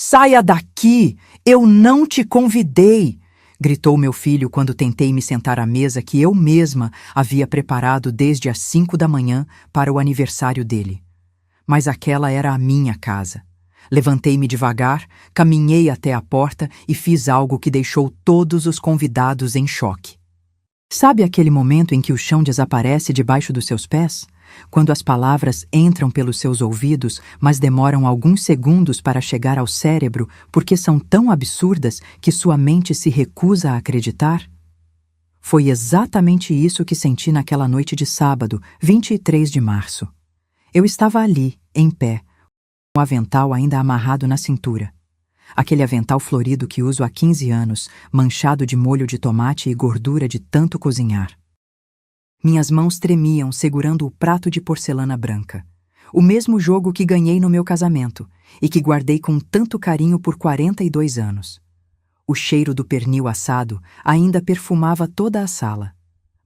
Saia daqui! Eu não te convidei! Gritou meu filho quando tentei me sentar à mesa que eu mesma havia preparado desde as 5 da manhã para o aniversário dele. Mas aquela era a minha casa. Levantei-me devagar, caminhei até a porta e fiz algo que deixou todos os convidados em choque. Sabe aquele momento em que o chão desaparece debaixo dos seus pés? Quando as palavras entram pelos seus ouvidos, mas demoram alguns segundos para chegar ao cérebro porque são tão absurdas que sua mente se recusa a acreditar? Foi exatamente isso que senti naquela noite de sábado, 23 de março. Eu estava ali, em pé, com o avental ainda amarrado na cintura. Aquele avental florido que uso há 15 anos, manchado de molho de tomate e gordura de tanto cozinhar. Minhas mãos tremiam segurando o prato de porcelana branca. O mesmo jogo que ganhei no meu casamento e que guardei com tanto carinho por 42 anos. O cheiro do pernil assado ainda perfumava toda a sala.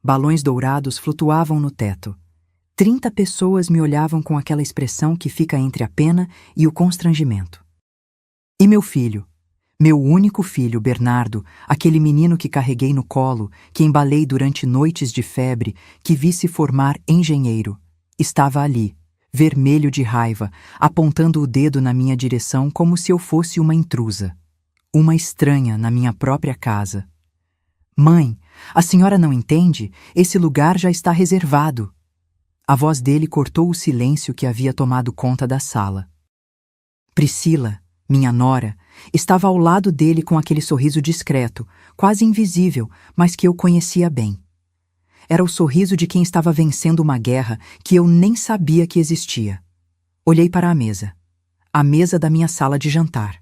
Balões dourados flutuavam no teto. 30 pessoas me olhavam com aquela expressão que fica entre a pena e o constrangimento. E meu filho, meu único filho, Bernardo, aquele menino que carreguei no colo, que embalei durante noites de febre, que vi se formar engenheiro, estava ali, vermelho de raiva, apontando o dedo na minha direção como se eu fosse uma intrusa, uma estranha na minha própria casa. Mãe, a senhora não entende? Esse lugar já está reservado. A voz dele cortou o silêncio que havia tomado conta da sala. Priscila, minha nora, estava ao lado dele com aquele sorriso discreto, quase invisível, mas que eu conhecia bem. Era o sorriso de quem estava vencendo uma guerra que eu nem sabia que existia. Olhei para a mesa da minha sala de jantar.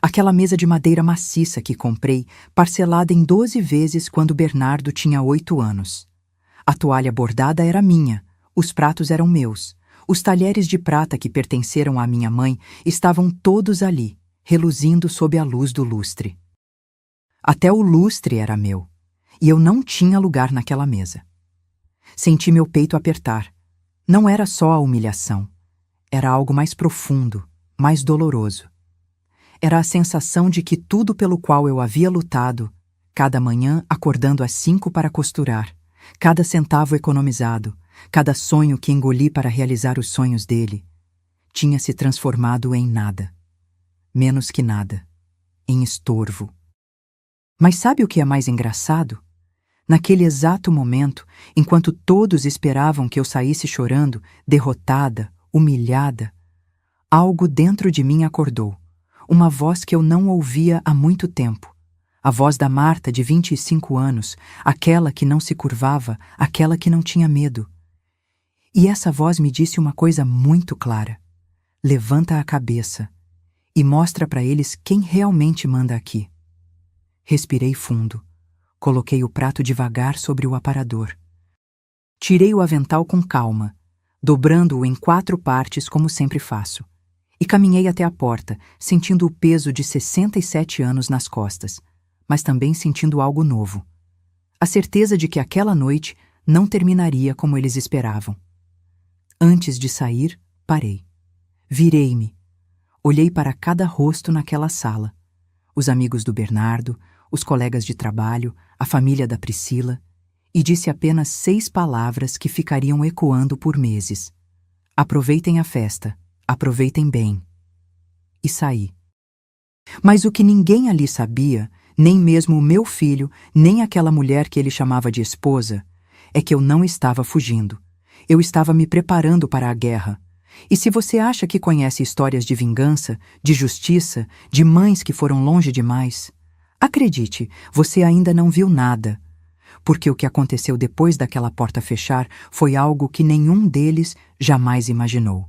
Aquela mesa de madeira maciça que comprei, parcelada em 12 vezes quando Bernardo tinha 8 anos. A toalha bordada era minha, os pratos eram meus. Os talheres de prata que pertenceram à minha mãe estavam todos ali, reluzindo sob a luz do lustre. Até o lustre era meu, e eu não tinha lugar naquela mesa. Senti meu peito apertar. Não era só a humilhação. Era algo mais profundo, mais doloroso. Era a sensação de que tudo pelo qual eu havia lutado, cada manhã acordando às 5 para costurar, cada centavo economizado, cada sonho que engoli para realizar os sonhos dele, tinha se transformado em nada. Menos que nada. Em estorvo. Mas sabe o que é mais engraçado? Naquele exato momento, enquanto todos esperavam que eu saísse chorando, derrotada, humilhada, algo dentro de mim acordou. Uma voz que eu não ouvia há muito tempo. A voz da Marta, de 25 anos, aquela que não se curvava, aquela que não tinha medo. E essa voz me disse uma coisa muito clara. Levanta a cabeça e mostra para eles quem realmente manda aqui. Respirei fundo. Coloquei o prato devagar sobre o aparador. Tirei o avental com calma, dobrando-o em 4 partes como sempre faço. E caminhei até a porta, sentindo o peso de 67 anos nas costas, mas também sentindo algo novo. A certeza de que aquela noite não terminaria como eles esperavam. Antes de sair, parei. Virei-me. Olhei para cada rosto naquela sala. Os amigos do Bernardo, os colegas de trabalho, a família da Priscila, e disse apenas 6 palavras que ficariam ecoando por meses. Aproveitem a festa, aproveitem bem. E saí. Mas o que ninguém ali sabia, nem mesmo o meu filho, nem aquela mulher que ele chamava de esposa, é que eu não estava fugindo. Eu estava me preparando para a guerra. E se você acha que conhece histórias de vingança, de justiça, de mães que foram longe demais, acredite, você ainda não viu nada. Porque o que aconteceu depois daquela porta fechar foi algo que nenhum deles jamais imaginou.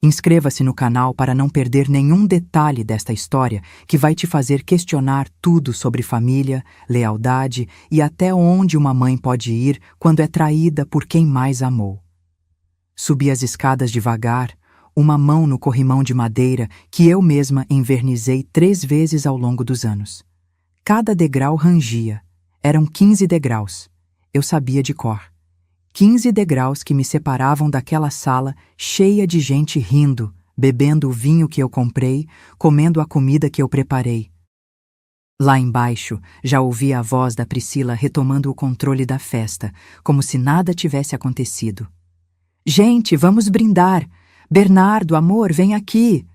Inscreva-se no canal para não perder nenhum detalhe desta história que vai te fazer questionar tudo sobre família, lealdade e até onde uma mãe pode ir quando é traída por quem mais amou. Subi as escadas devagar, uma mão no corrimão de madeira que eu mesma envernizei 3 vezes ao longo dos anos. Cada degrau rangia. Eram 15 degraus. Eu sabia de cor. 15 degraus que me separavam daquela sala cheia de gente rindo, bebendo o vinho que eu comprei, comendo a comida que eu preparei. Lá embaixo, já ouvia a voz da Priscila retomando o controle da festa, como se nada tivesse acontecido. Gente, vamos brindar! Bernardo, amor, vem aqui!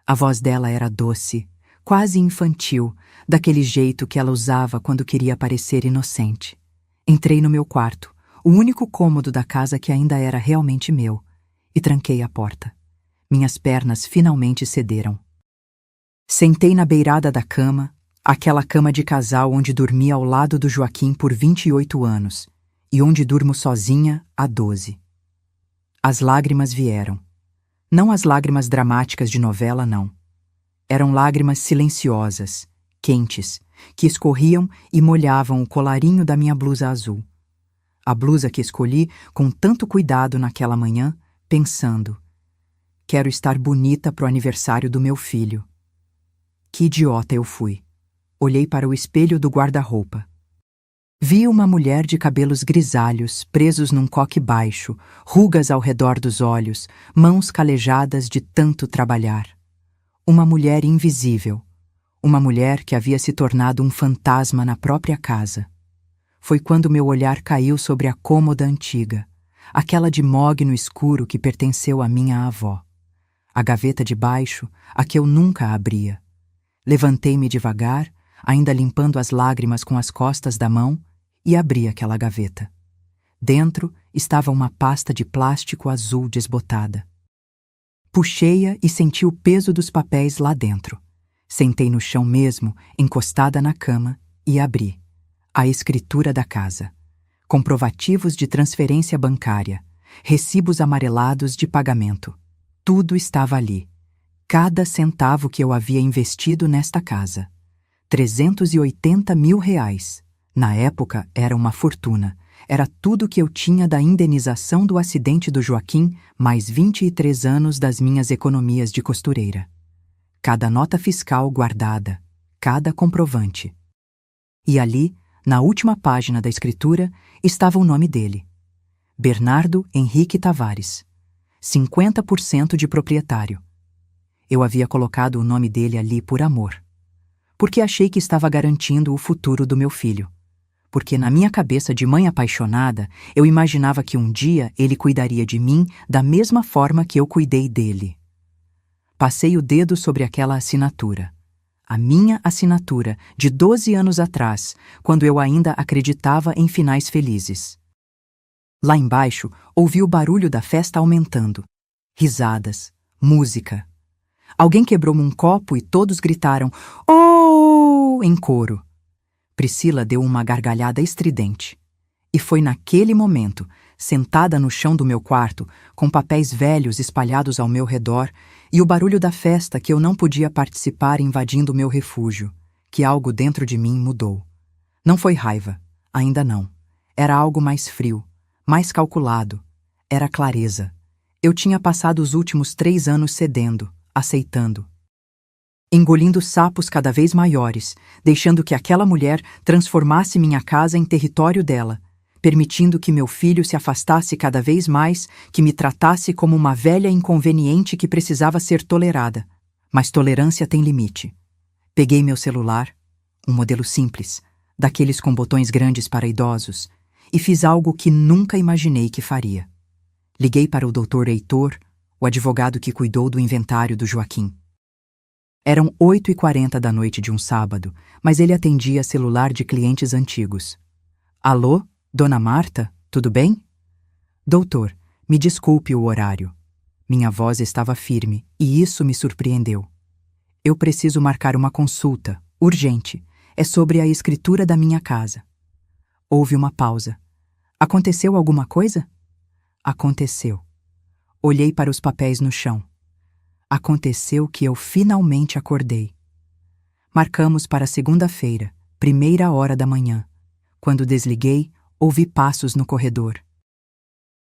A voz dela era doce, quase infantil, daquele jeito que ela usava quando queria parecer inocente. Entrei no meu quarto, o único cômodo da casa que ainda era realmente meu, e tranquei a porta. Minhas pernas finalmente cederam. Sentei na beirada da cama, aquela cama de casal onde dormi ao lado do Joaquim por 28 anos e onde durmo sozinha há 12. As lágrimas vieram. Não as lágrimas dramáticas de novela, não. Eram lágrimas silenciosas, quentes, que escorriam e molhavam o colarinho da minha blusa azul. A blusa que escolhi com tanto cuidado naquela manhã, pensando: quero estar bonita pro aniversário do meu filho. Que idiota eu fui. Olhei para o espelho do guarda-roupa. Vi uma mulher de cabelos grisalhos, presos num coque baixo, rugas ao redor dos olhos, mãos calejadas de tanto trabalhar. Uma mulher invisível. Uma mulher que havia se tornado um fantasma na própria casa. Foi quando meu olhar caiu sobre a cômoda antiga, aquela de mogno escuro que pertenceu à minha avó. A gaveta de baixo, a que eu nunca abria. Levantei-me devagar, ainda limpando as lágrimas com as costas da mão, e abri aquela gaveta. Dentro estava uma pasta de plástico azul desbotada. Puxei-a e senti o peso dos papéis lá dentro. Sentei no chão mesmo, encostada na cama, e abri. A escritura da casa. Comprovativos de transferência bancária. Recibos amarelados de pagamento. Tudo estava ali. Cada centavo que eu havia investido nesta casa. 380 mil reais. Na época, era uma fortuna. Era tudo que eu tinha da indenização do acidente do Joaquim, mais 23 anos das minhas economias de costureira. Cada nota fiscal guardada, cada comprovante. E ali, na última página da escritura, estava o nome dele. Bernardo Henrique Tavares. 50% de proprietário. Eu havia colocado o nome dele ali por amor. Porque achei que estava garantindo o futuro do meu filho. Porque na minha cabeça de mãe apaixonada, eu imaginava que um dia ele cuidaria de mim da mesma forma que eu cuidei dele. Passei o dedo sobre aquela assinatura. A minha assinatura, de 12 anos atrás, quando eu ainda acreditava em finais felizes. Lá embaixo, ouvi o barulho da festa aumentando. Risadas, música. Alguém quebrou um copo e todos gritaram "Oh!" em coro. Priscila deu uma gargalhada estridente. E foi naquele momento, sentada no chão do meu quarto, com papéis velhos espalhados ao meu redor e o barulho da festa que eu não podia participar invadindo meu refúgio, que algo dentro de mim mudou. Não foi raiva, ainda não. Era algo mais frio, mais calculado. Era clareza. Eu tinha passado os últimos 3 anos cedendo, aceitando. Engolindo sapos cada vez maiores, deixando que aquela mulher transformasse minha casa em território dela, permitindo que meu filho se afastasse cada vez mais, que me tratasse como uma velha inconveniente que precisava ser tolerada. Mas tolerância tem limite. Peguei meu celular, um modelo simples, daqueles com botões grandes para idosos, e fiz algo que nunca imaginei que faria. Liguei para o Dr. Heitor, o advogado que cuidou do inventário do Joaquim. Eram 8h40 da noite de um sábado, mas ele atendia celular de clientes antigos. Alô, dona Marta, tudo bem? Doutor, me desculpe o horário. Minha voz estava firme, e isso me surpreendeu. Eu preciso marcar uma consulta, urgente. É sobre a escritura da minha casa. Houve uma pausa. Aconteceu alguma coisa? Aconteceu. Olhei para os papéis no chão. Aconteceu que eu finalmente acordei. Marcamos para segunda-feira, 1h da manhã. Quando desliguei, ouvi passos no corredor.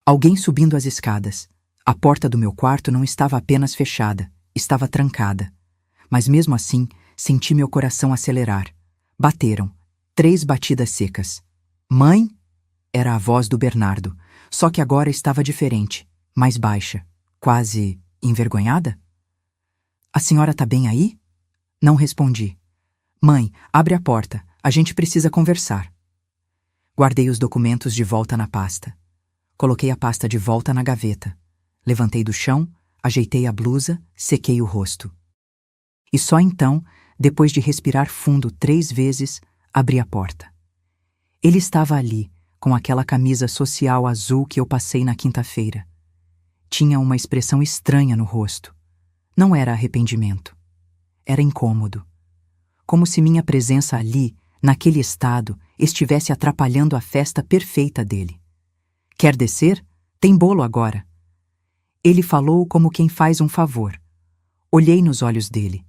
Alguém subindo as escadas. A porta do meu quarto não estava apenas fechada, estava trancada. Mas mesmo assim, senti meu coração acelerar. Bateram. 3 batidas secas. Mãe? Era a voz do Bernardo, só que agora estava diferente, mais baixa, quase envergonhada. A senhora tá bem aí? Não respondi. Mãe, abre a porta, a gente precisa conversar. Guardei os documentos de volta na pasta. Coloquei a pasta de volta na gaveta. Levantei do chão, ajeitei a blusa, sequei o rosto. E só então, depois de respirar fundo 3 vezes, abri a porta. Ele estava ali, com aquela camisa social azul que eu passei na quinta-feira. Tinha uma expressão estranha no rosto. Não era arrependimento. Era incômodo. Como se minha presença ali, naquele estado, estivesse atrapalhando a festa perfeita dele. Quer descer? Tem bolo agora. Ele falou como quem faz um favor. Olhei nos olhos dele.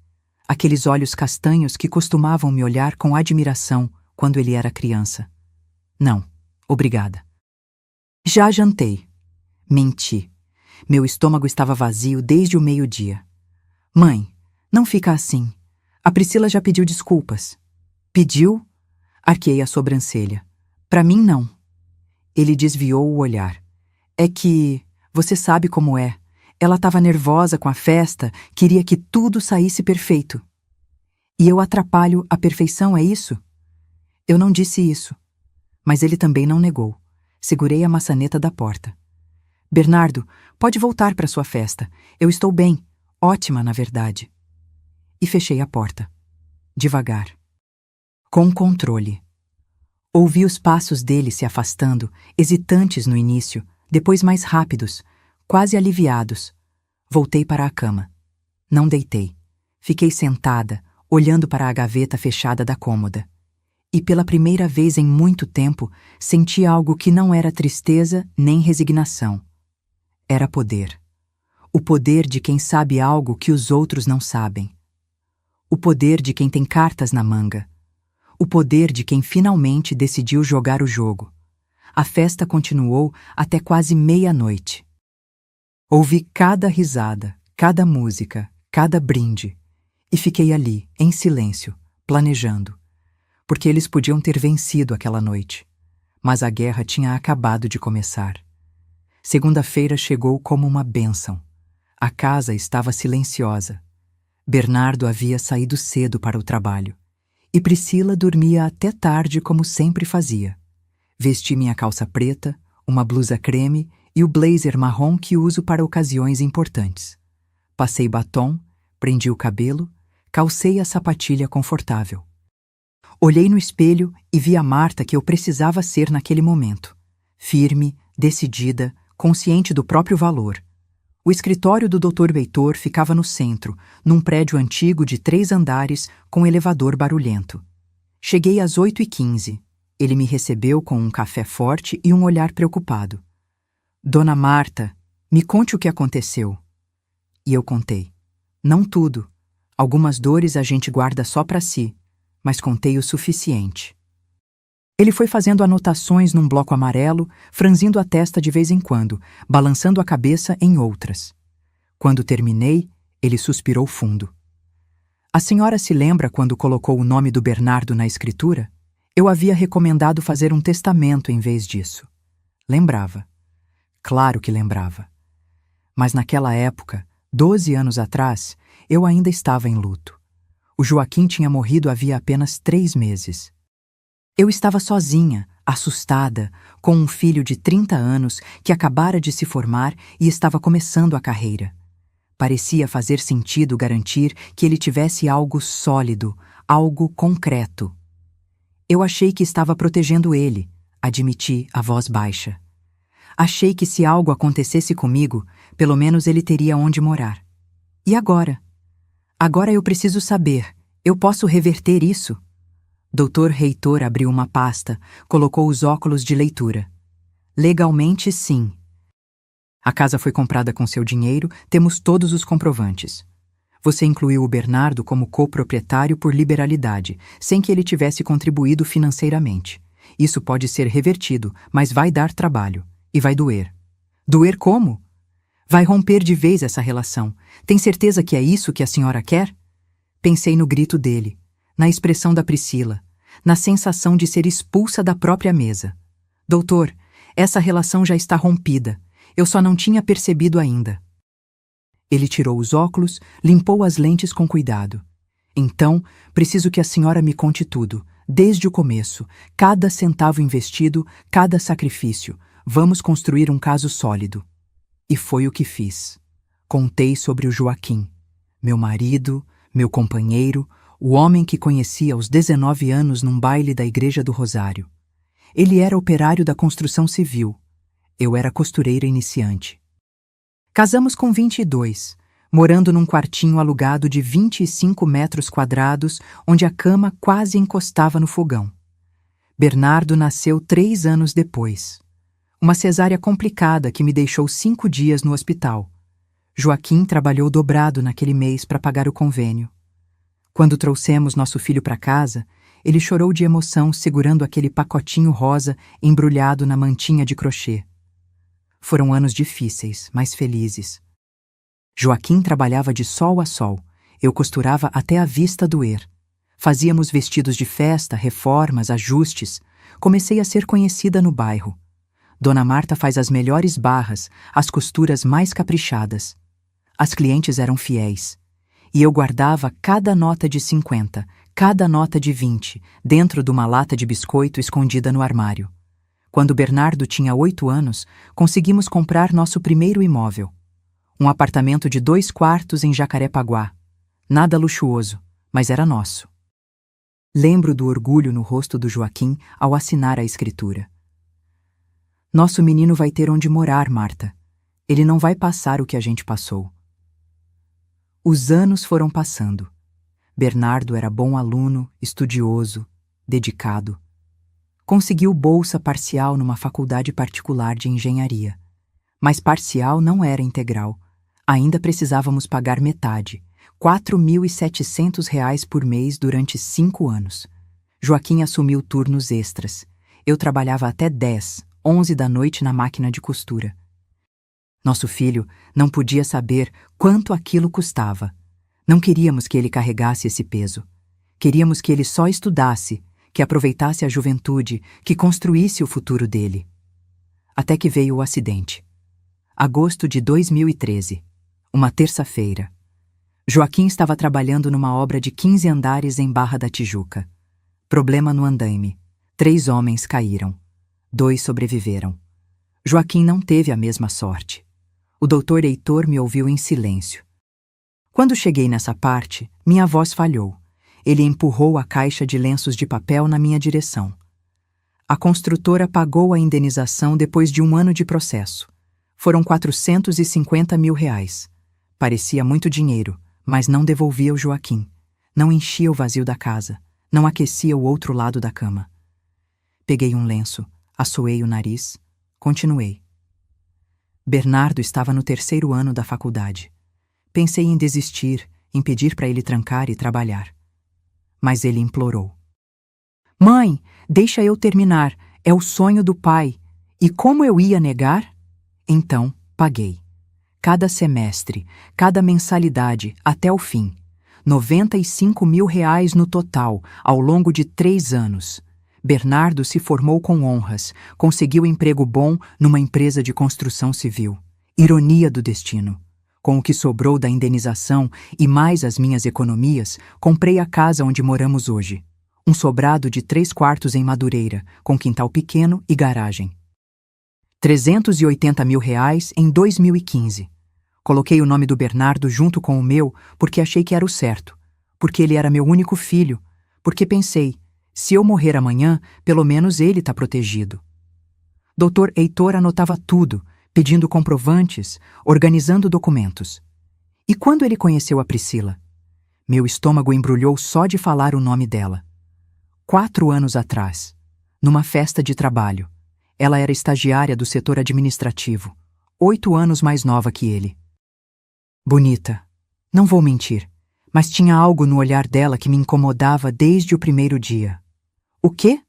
Aqueles olhos castanhos que costumavam me olhar com admiração quando ele era criança. Não, obrigada. Já jantei. Menti. Meu estômago estava vazio desde o meio-dia. Mãe, não fica assim. A Priscila já pediu desculpas. Pediu? Arquei a sobrancelha. Pra mim, não. Ele desviou o olhar. É que, você sabe como é. Ela estava nervosa com a festa, queria que tudo saísse perfeito. E eu atrapalho a perfeição, é isso? Eu não disse isso. Mas ele também não negou. Segurei a maçaneta da porta. Bernardo, pode voltar para sua festa. Eu estou bem. Ótima, na verdade. E fechei a porta. Devagar. Com controle. Ouvi os passos dele se afastando, hesitantes no início, depois mais rápidos, quase aliviados. Voltei para a cama. Não deitei. Fiquei sentada, olhando para a gaveta fechada da cômoda. E pela primeira vez em muito tempo, senti algo que não era tristeza nem resignação. Era poder. O poder de quem sabe algo que os outros não sabem. O poder de quem tem cartas na manga. O poder de quem finalmente decidiu jogar o jogo. A festa continuou até quase meia-noite. Ouvi cada risada, cada música, cada brinde. E fiquei ali, em silêncio, planejando. Porque eles podiam ter vencido aquela noite. Mas a guerra tinha acabado de começar. Segunda-feira chegou como uma bênção. A casa estava silenciosa. Bernardo havia saído cedo para o trabalho. E Priscila dormia até tarde como sempre fazia. Vesti minha calça preta, uma blusa creme e o blazer marrom que uso para ocasiões importantes. Passei batom, prendi o cabelo, calcei a sapatilha confortável. Olhei no espelho e vi a Marta que eu precisava ser naquele momento. Firme, decidida, consciente do próprio valor. O escritório do Dr. Heitor ficava no centro, num prédio antigo de 3 andares com elevador barulhento. Cheguei às 8h15. Ele me recebeu com um café forte e um olhar preocupado. Dona Marta, me conte o que aconteceu. E eu contei. Não tudo. Algumas dores a gente guarda só para si, mas contei o suficiente. Ele foi fazendo anotações num bloco amarelo, franzindo a testa de vez em quando, balançando a cabeça em outras. Quando terminei, ele suspirou fundo. A senhora se lembra quando colocou o nome do Bernardo na escritura? Eu havia recomendado fazer um testamento em vez disso. Lembrava. Claro que lembrava. Mas naquela época, 12 anos atrás, eu ainda estava em luto. O Joaquim tinha morrido havia apenas 3 meses. Eu estava sozinha, assustada, com um filho de 30 anos que acabara de se formar e estava começando a carreira. Parecia fazer sentido garantir que ele tivesse algo sólido, algo concreto. Eu achei que estava protegendo ele, admiti a voz baixa. Achei que se algo acontecesse comigo, pelo menos ele teria onde morar. E agora? Agora eu preciso saber, eu posso reverter isso? Dr. Heitor abriu uma pasta, colocou os óculos de leitura. Legalmente, sim. A casa foi comprada com seu dinheiro, temos todos os comprovantes. Você incluiu o Bernardo como coproprietário por liberalidade, sem que ele tivesse contribuído financeiramente. Isso pode ser revertido, mas vai dar trabalho. E vai doer. Doer como? Vai romper de vez essa relação. Tem certeza que é isso que a senhora quer? Pensei no grito dele, na expressão da Priscila, na sensação de ser expulsa da própria mesa. Doutor, essa relação já está rompida. Eu só não tinha percebido ainda. Ele tirou os óculos, limpou as lentes com cuidado. Então, preciso que a senhora me conte tudo, desde o começo, cada centavo investido, cada sacrifício. Vamos construir um caso sólido. E foi o que fiz. Contei sobre o Joaquim, meu marido, meu companheiro, o homem que conheci aos 19 anos num baile da Igreja do Rosário. Ele era operário da construção civil. Eu era costureira iniciante. Casamos com 22, morando num quartinho alugado de 25 metros quadrados, onde a cama quase encostava no fogão. Bernardo nasceu 3 anos depois. Uma cesárea complicada que me deixou 5 dias no hospital. Joaquim trabalhou dobrado naquele mês para pagar o convênio. Quando trouxemos nosso filho para casa, ele chorou de emoção segurando aquele pacotinho rosa embrulhado na mantinha de crochê. Foram anos difíceis, mas felizes. Joaquim trabalhava de sol a sol. Eu costurava até a vista doer. Fazíamos vestidos de festa, reformas, ajustes. Comecei a ser conhecida no bairro. Dona Marta faz as melhores barras, as costuras mais caprichadas. As clientes eram fiéis. E eu guardava cada nota de 50, cada nota de 20, dentro de uma lata de biscoito escondida no armário. Quando Bernardo tinha 8 anos, conseguimos comprar nosso primeiro imóvel. Um apartamento de 2 quartos em Jacarepaguá. Nada luxuoso, mas era nosso. Lembro do orgulho no rosto do Joaquim ao assinar a escritura. Nosso menino vai ter onde morar, Marta. Ele não vai passar o que a gente passou. Os anos foram passando. Bernardo era bom aluno, estudioso, dedicado. Conseguiu bolsa parcial numa faculdade particular de engenharia. Mas parcial não era integral. Ainda precisávamos pagar metade, R$ 4.700 por mês durante 5 anos. Joaquim assumiu turnos extras. Eu trabalhava até 10, 11 da noite na máquina de costura. Nosso filho não podia saber quanto aquilo custava. Não queríamos que ele carregasse esse peso. Queríamos que ele só estudasse, que aproveitasse a juventude, que construísse o futuro dele. Até que veio o acidente. Agosto de 2013, uma terça-feira. Joaquim estava trabalhando numa obra de 15 andares em Barra da Tijuca. Problema no andaime. 3 homens caíram. 2 sobreviveram. Joaquim não teve a mesma sorte. O doutor Heitor me ouviu em silêncio. Quando cheguei nessa parte, minha voz falhou. Ele empurrou a caixa de lenços de papel na minha direção. A construtora pagou a indenização depois de 1 ano de processo. Foram R$ 450 mil. Parecia muito dinheiro, mas não devolvia o Joaquim. Não enchia o vazio da casa. Não aquecia o outro lado da cama. Peguei um lenço, assoei o nariz, continuei. Bernardo estava no 3º ano da faculdade. Pensei em desistir, em pedir para ele trancar e trabalhar. Mas ele implorou. Mãe, deixa eu terminar. É o sonho do pai. E como eu ia negar? Então, paguei. Cada semestre, cada mensalidade, até o fim. R$ 95 mil no total, ao longo de 3 anos. Bernardo se formou com honras, conseguiu emprego bom numa empresa de construção civil. Ironia do destino. Com o que sobrou da indenização e mais as minhas economias, comprei a casa onde moramos hoje. Um sobrado de 3 quartos em Madureira, com quintal pequeno e garagem. R$ 380 mil em 2015. Coloquei o nome do Bernardo junto com o meu porque achei que era o certo, porque ele era meu único filho, porque pensei, se eu morrer amanhã, pelo menos ele está protegido. Dr. Heitor anotava tudo, pedindo comprovantes, organizando documentos. E quando ele conheceu a Priscila? Meu estômago embrulhou só de falar o nome dela. 4 anos atrás, numa festa de trabalho. Ela era estagiária do setor administrativo, 8 anos mais nova que ele. Bonita, não vou mentir, mas tinha algo no olhar dela que me incomodava desde o primeiro dia. O quê?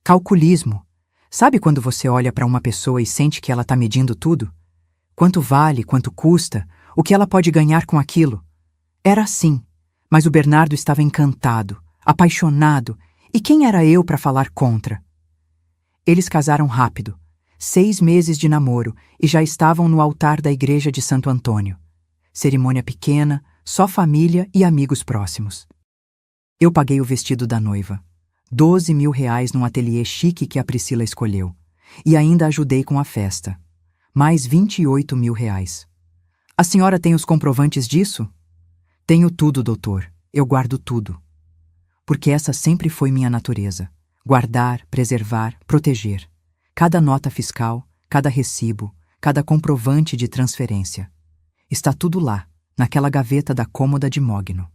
Calculismo. Sabe quando você olha para uma pessoa e sente que ela está medindo tudo? Quanto vale, quanto custa, o que ela pode ganhar com aquilo? Era assim, mas o Bernardo estava encantado, apaixonado, e quem era eu para falar contra? Eles casaram rápido, 6 meses de namoro, e já estavam no altar da igreja de Santo Antônio. Cerimônia pequena, só família e amigos próximos. Eu paguei o vestido da noiva. 12.000 num ateliê chique que a Priscila escolheu. E ainda ajudei com a festa. Mais 28.000. A senhora tem os comprovantes disso? Tenho tudo, doutor. Eu guardo tudo. Porque essa sempre foi minha natureza. Guardar, preservar, proteger. Cada nota fiscal, cada recibo, cada comprovante de transferência. Está tudo lá, naquela gaveta da cômoda de mogno.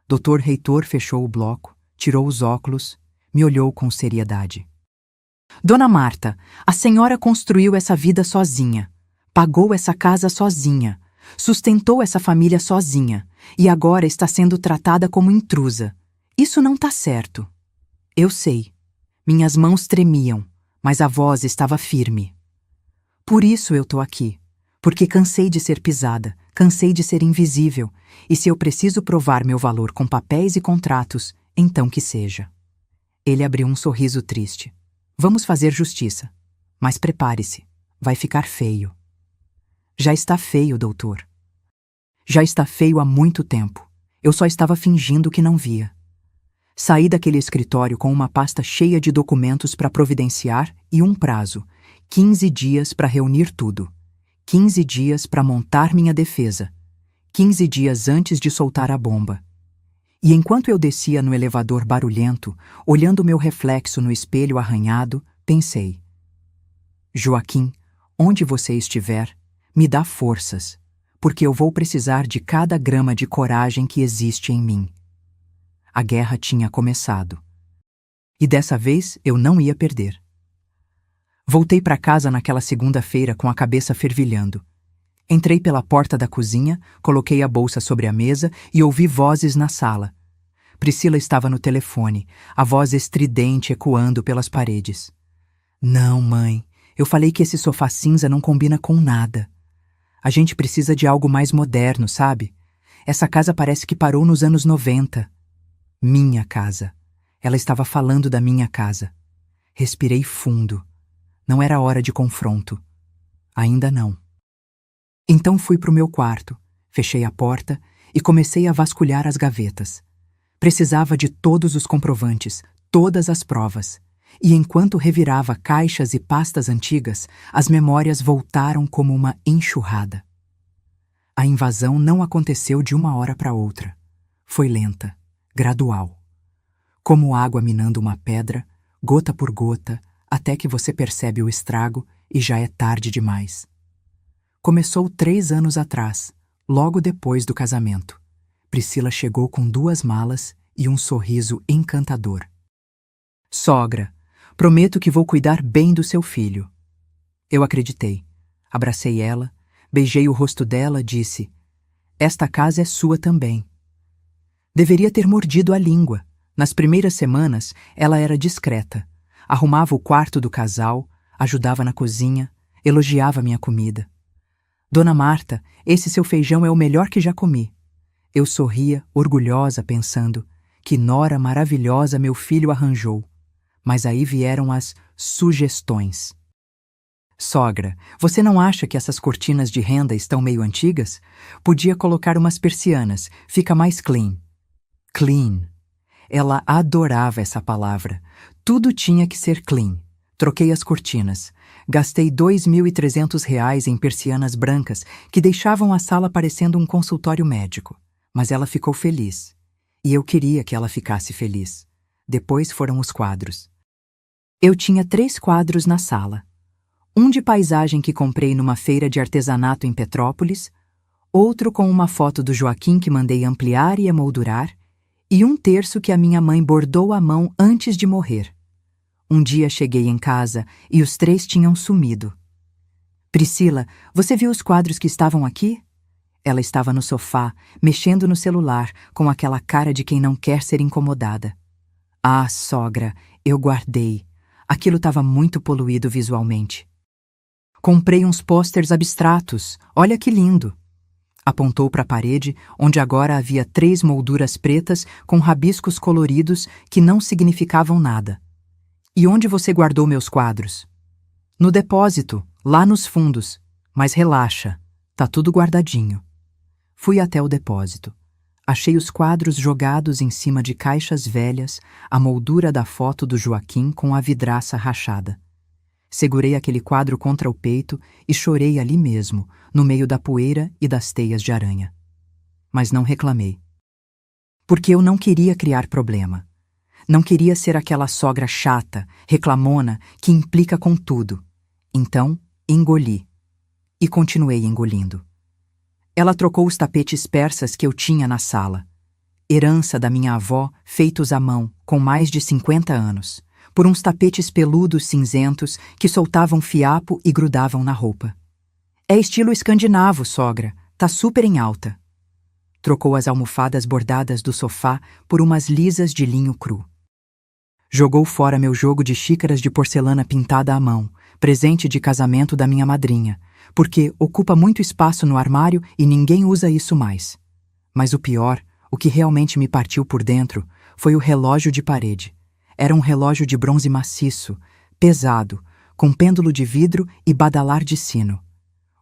Doutor Reitor fechou o bloco, tirou os óculos, me olhou com seriedade. Dona Marta, a senhora construiu essa vida sozinha, pagou essa casa sozinha, sustentou essa família sozinha e agora está sendo tratada como intrusa. Isso não tá certo. Eu sei. Minhas mãos tremiam, mas a voz estava firme. Por isso eu tô aqui. Porque cansei de ser pisada, cansei de ser invisível, e se eu preciso provar meu valor com papéis e contratos, então que seja. Ele abriu um sorriso triste. Vamos fazer justiça. Mas prepare-se, vai ficar feio. Já está feio, doutor. Já está feio há muito tempo. Eu só estava fingindo que não via. Saí daquele escritório com uma pasta cheia de documentos para providenciar e um prazo, 15 dias para reunir tudo. 15 dias para montar minha defesa, 15 dias antes de soltar a bomba. E enquanto eu descia no elevador barulhento, olhando meu reflexo no espelho arranhado, pensei: Joaquim, onde você estiver, me dá forças, porque eu vou precisar de cada grama de coragem que existe em mim. A guerra tinha começado. E dessa vez eu não ia perder. Voltei para casa naquela segunda-feira com a cabeça fervilhando. Entrei pela porta da cozinha, coloquei a bolsa sobre a mesa e ouvi vozes na sala. Priscila estava no telefone, a voz estridente ecoando pelas paredes. Não, mãe, eu falei que esse sofá cinza não combina com nada. A gente precisa de algo mais moderno, sabe? Essa casa parece que parou nos anos 90. Minha casa. Ela estava falando da minha casa. Respirei fundo. Não era hora de confronto. Ainda não. Então fui para o meu quarto, fechei a porta e comecei a vasculhar as gavetas. Precisava de todos os comprovantes, todas as provas. E enquanto revirava caixas e pastas antigas, as memórias voltaram como uma enxurrada. A invasão não aconteceu de uma hora para outra. Foi lenta, gradual. Como água minando uma pedra, gota por gota, até que você percebe o estrago e já é tarde demais. Começou 3 anos atrás, logo depois do casamento. Priscila chegou com 2 malas e um sorriso encantador. Sogra, prometo que vou cuidar bem do seu filho. Eu acreditei. Abracei ela, beijei o rosto dela, disse: Esta casa é sua também. Deveria ter mordido a língua. Nas primeiras semanas, ela era discreta. Arrumava o quarto do casal, ajudava na cozinha, elogiava minha comida. Dona Marta, esse seu feijão é o melhor que já comi. Eu sorria, orgulhosa, pensando: que nora maravilhosa meu filho arranjou. Mas aí vieram as sugestões. Sogra, você não acha que essas cortinas de renda estão meio antigas? Podia colocar umas persianas, fica mais clean. Clean. Ela adorava essa palavra. Tudo tinha que ser clean. Troquei as cortinas. Gastei R$2.300 em persianas brancas que deixavam a sala parecendo um consultório médico. Mas ela ficou feliz. E eu queria que ela ficasse feliz. Depois foram os quadros. Eu tinha 3 quadros na sala. Um de paisagem que comprei numa feira de artesanato em Petrópolis, outro com uma foto do Joaquim que mandei ampliar e emoldurar, e um terço que a minha mãe bordou à mão antes de morrer. Um dia cheguei em casa e os 3 tinham sumido. Priscila, você viu os quadros que estavam aqui? Ela estava no sofá, mexendo no celular, com aquela cara de quem não quer ser incomodada. Ah, sogra, eu guardei. Aquilo estava muito poluído visualmente. Comprei uns posters abstratos. Olha que lindo. Apontou para a parede, onde agora havia 3 molduras pretas com rabiscos coloridos que não significavam nada. E onde você guardou meus quadros? No depósito, lá nos fundos. Mas relaxa, tá tudo guardadinho. Fui até o depósito. Achei os quadros jogados em cima de caixas velhas, a moldura da foto do Joaquim com a vidraça rachada. Segurei aquele quadro contra o peito e chorei ali mesmo, no meio da poeira e das teias de aranha. Mas não reclamei. Porque eu não queria criar problema. Não queria ser aquela sogra chata, reclamona, que implica com tudo. Então, engoli. E continuei engolindo. Ela trocou os tapetes persas que eu tinha na sala. Herança da minha avó, feitos à mão, com mais de 50 anos, por uns tapetes peludos cinzentos que soltavam fiapo e grudavam na roupa. É estilo escandinavo, sogra. Tá super em alta. Trocou as almofadas bordadas do sofá por umas lisas de linho cru. Jogou fora meu jogo de xícaras de porcelana pintada à mão, presente de casamento da minha madrinha, porque ocupa muito espaço no armário e ninguém usa isso mais. Mas o pior, o que realmente me partiu por dentro, foi o relógio de parede. Era um relógio de bronze maciço, pesado, com pêndulo de vidro e badalar de sino.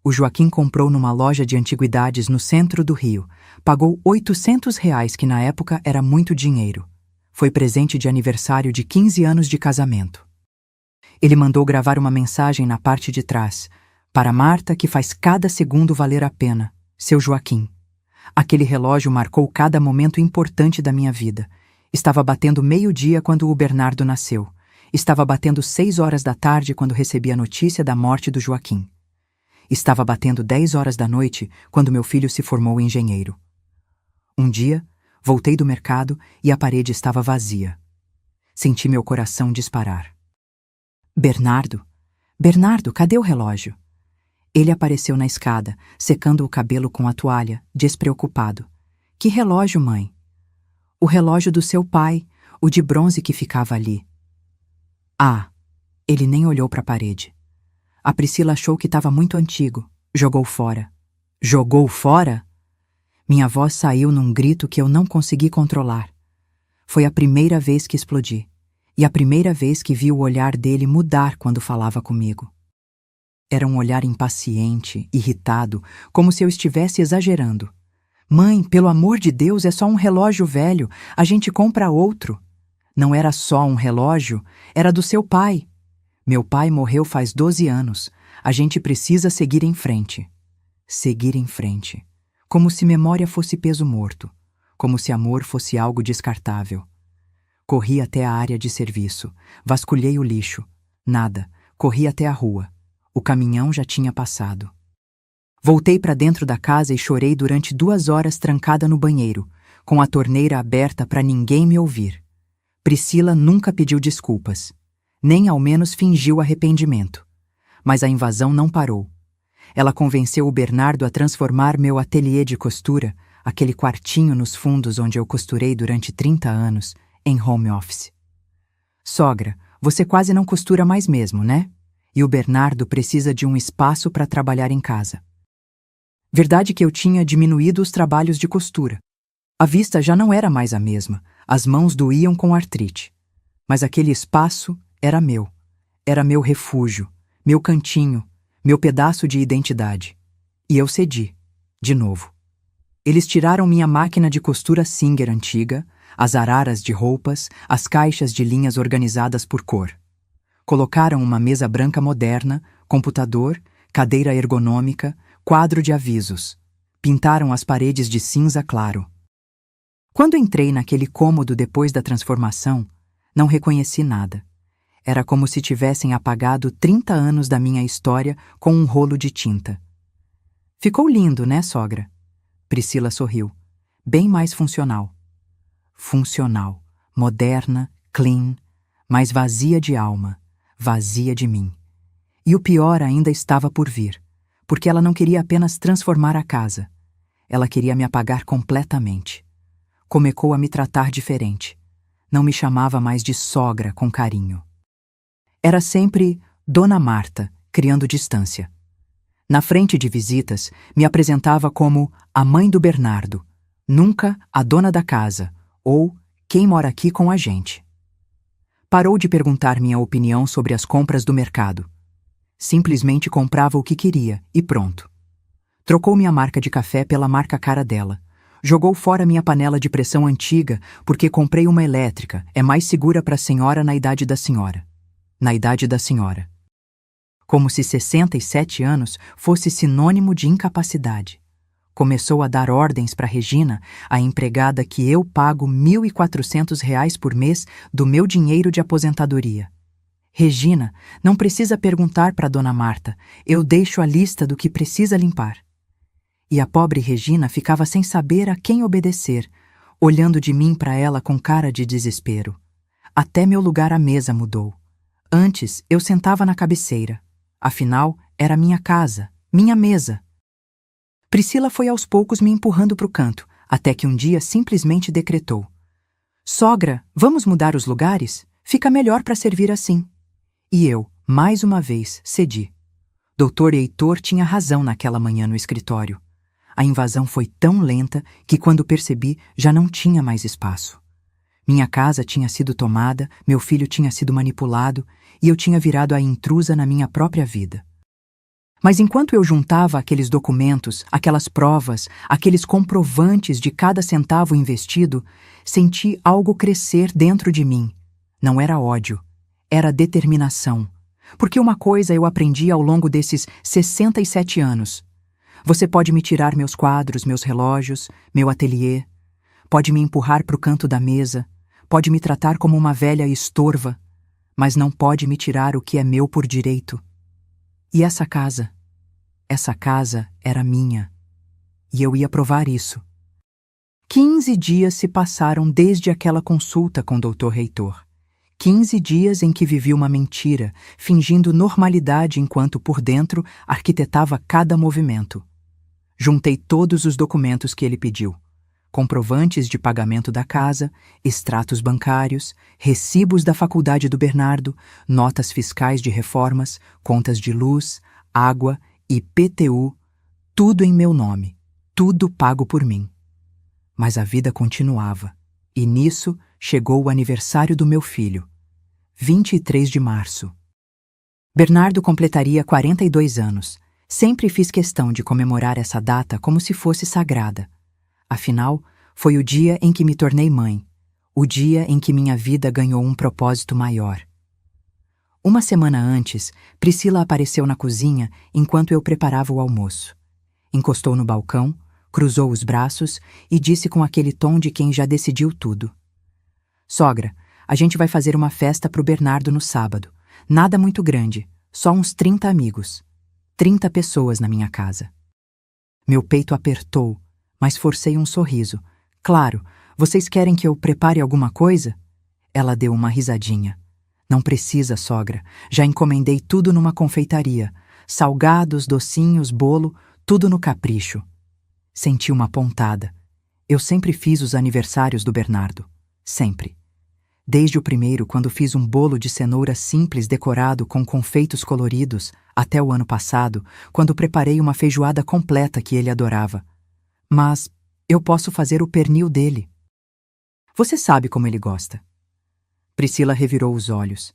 O Joaquim comprou numa loja de antiguidades no centro do Rio. Pagou R$ 800, que na época era muito dinheiro. Foi presente de aniversário de 15 anos de casamento. Ele mandou gravar uma mensagem na parte de trás. Para Marta, que faz cada segundo valer a pena. Seu Joaquim. Aquele relógio marcou cada momento importante da minha vida. Estava batendo 12:00 quando o Bernardo nasceu. Estava batendo 6 horas da tarde quando recebi a notícia da morte do Joaquim. Estava batendo 10 horas da noite quando meu filho se formou engenheiro. Um dia, voltei do mercado e a parede estava vazia. Senti meu coração disparar. Bernardo? Bernardo, cadê o relógio? Ele apareceu na escada, secando o cabelo com a toalha, despreocupado. Que relógio, mãe? O relógio do seu pai, o de bronze que ficava ali. Ah, ele nem olhou para a parede. A Priscila achou que estava muito antigo. Jogou fora. Jogou fora? Minha voz saiu num grito que eu não consegui controlar. Foi a primeira vez que explodi. E a primeira vez que vi o olhar dele mudar quando falava comigo. Era um olhar impaciente, irritado, como se eu estivesse exagerando. Mãe, pelo amor de Deus, é só um relógio velho. A gente compra outro. Não era só um relógio, era do seu pai. Meu pai morreu faz 12 anos. A gente precisa seguir em frente. Seguir em frente. Como se memória fosse peso morto. Como se amor fosse algo descartável. Corri até a área de serviço. Vasculhei o lixo. Nada. Corri até a rua. O caminhão já tinha passado. Voltei para dentro da casa e chorei durante 2 horas trancada no banheiro, com a torneira aberta para ninguém me ouvir. Priscila nunca pediu desculpas. Nem ao menos fingiu arrependimento. Mas a invasão não parou. Ela convenceu o Bernardo a transformar meu ateliê de costura, aquele quartinho nos fundos onde eu costurei durante 30 anos, em home office. Sogra, você quase não costura mais mesmo, né? E o Bernardo precisa de um espaço para trabalhar em casa. Verdade que eu tinha diminuído os trabalhos de costura. A vista já não era mais a mesma, as mãos doíam com artrite. Mas aquele espaço era meu refúgio, meu cantinho, meu pedaço de identidade. E eu cedi, de novo. Eles tiraram minha máquina de costura Singer antiga, as araras de roupas, as caixas de linhas organizadas por cor. Colocaram uma mesa branca moderna, computador, cadeira ergonômica, quadro de avisos. Pintaram as paredes de cinza claro. Quando entrei naquele cômodo depois da transformação, não reconheci nada. Era como se tivessem apagado 30 anos da minha história com um rolo de tinta. Ficou lindo, né, sogra? Priscila sorriu. Bem mais funcional. Funcional, moderna, clean, mas vazia de alma, vazia de mim. E o pior ainda estava por vir, porque ela não queria apenas transformar a casa. Ela queria me apagar completamente. Começou a me tratar diferente. Não me chamava mais de sogra com carinho. Era sempre Dona Marta, criando distância. Na frente de visitas, me apresentava como a mãe do Bernardo, nunca a dona da casa, ou quem mora aqui com a gente. Parou de perguntar minha opinião sobre as compras do mercado. Simplesmente comprava o que queria e pronto. Trocou minha marca de café pela marca cara dela. Jogou fora minha panela de pressão antiga porque comprei uma elétrica, é mais segura para a senhora na idade da senhora. Na idade da senhora. Como se 67 anos fosse sinônimo de incapacidade. Começou a dar ordens para Regina, a empregada que eu pago R$ 1.400 por mês do meu dinheiro de aposentadoria. Regina, não precisa perguntar para Dona Marta, eu deixo a lista do que precisa limpar. E a pobre Regina ficava sem saber a quem obedecer, olhando de mim para ela com cara de desespero. Até meu lugar à mesa mudou. Antes, eu sentava na cabeceira. Afinal, era minha casa, minha mesa. Priscila foi aos poucos me empurrando para o canto, até que um dia simplesmente decretou: "Sogra, vamos mudar os lugares? Fica melhor para servir assim." E eu, mais uma vez, cedi. Doutor Heitor tinha razão naquela manhã no escritório. A invasão foi tão lenta que, quando percebi, já não tinha mais espaço. Minha casa tinha sido tomada, meu filho tinha sido manipulado e eu tinha virado a intrusa na minha própria vida. Mas enquanto eu juntava aqueles documentos, aquelas provas, aqueles comprovantes de cada centavo investido, senti algo crescer dentro de mim. Não era ódio, era determinação. Porque uma coisa eu aprendi ao longo desses 67 anos. Você pode me tirar meus quadros, meus relógios, meu ateliê, pode me empurrar para o canto da mesa, pode me tratar como uma velha estorva, mas não pode me tirar o que é meu por direito. E essa casa era minha, e eu ia provar isso. 15 dias se passaram desde aquela consulta com o Dr. Heitor. 15 dias em que vivi uma mentira, fingindo normalidade enquanto por dentro arquitetava cada movimento. Juntei todos os documentos que ele pediu. Comprovantes de pagamento da casa, extratos bancários, recibos da faculdade do Bernardo, notas fiscais de reformas, contas de luz, água, IPTU, tudo em meu nome, tudo pago por mim. Mas a vida continuava, e nisso chegou o aniversário do meu filho, 23 de março. Bernardo completaria 42 anos. Sempre fiz questão de comemorar essa data como se fosse sagrada. Afinal, foi o dia em que me tornei mãe, o dia em que minha vida ganhou um propósito maior. Uma semana antes, Priscila apareceu na cozinha enquanto eu preparava o almoço. Encostou no balcão, cruzou os braços e disse com aquele tom de quem já decidiu tudo: "Sogra, a gente vai fazer uma festa pro Bernardo no sábado. Nada muito grande, só uns 30 amigos. 30 pessoas na minha casa." Meu peito apertou, mas forcei um sorriso. "Claro, vocês querem que eu prepare alguma coisa?" Ela deu uma risadinha. "Não precisa, sogra. Já encomendei tudo numa confeitaria. Salgados, docinhos, bolo, tudo no capricho." Senti uma pontada. Eu sempre fiz os aniversários do Bernardo. Sempre. Desde o primeiro, quando fiz um bolo de cenoura simples decorado com confeitos coloridos, até o ano passado, quando preparei uma feijoada completa que ele adorava. Mas eu posso fazer o pernil dele. Você sabe como ele gosta. Priscila revirou os olhos.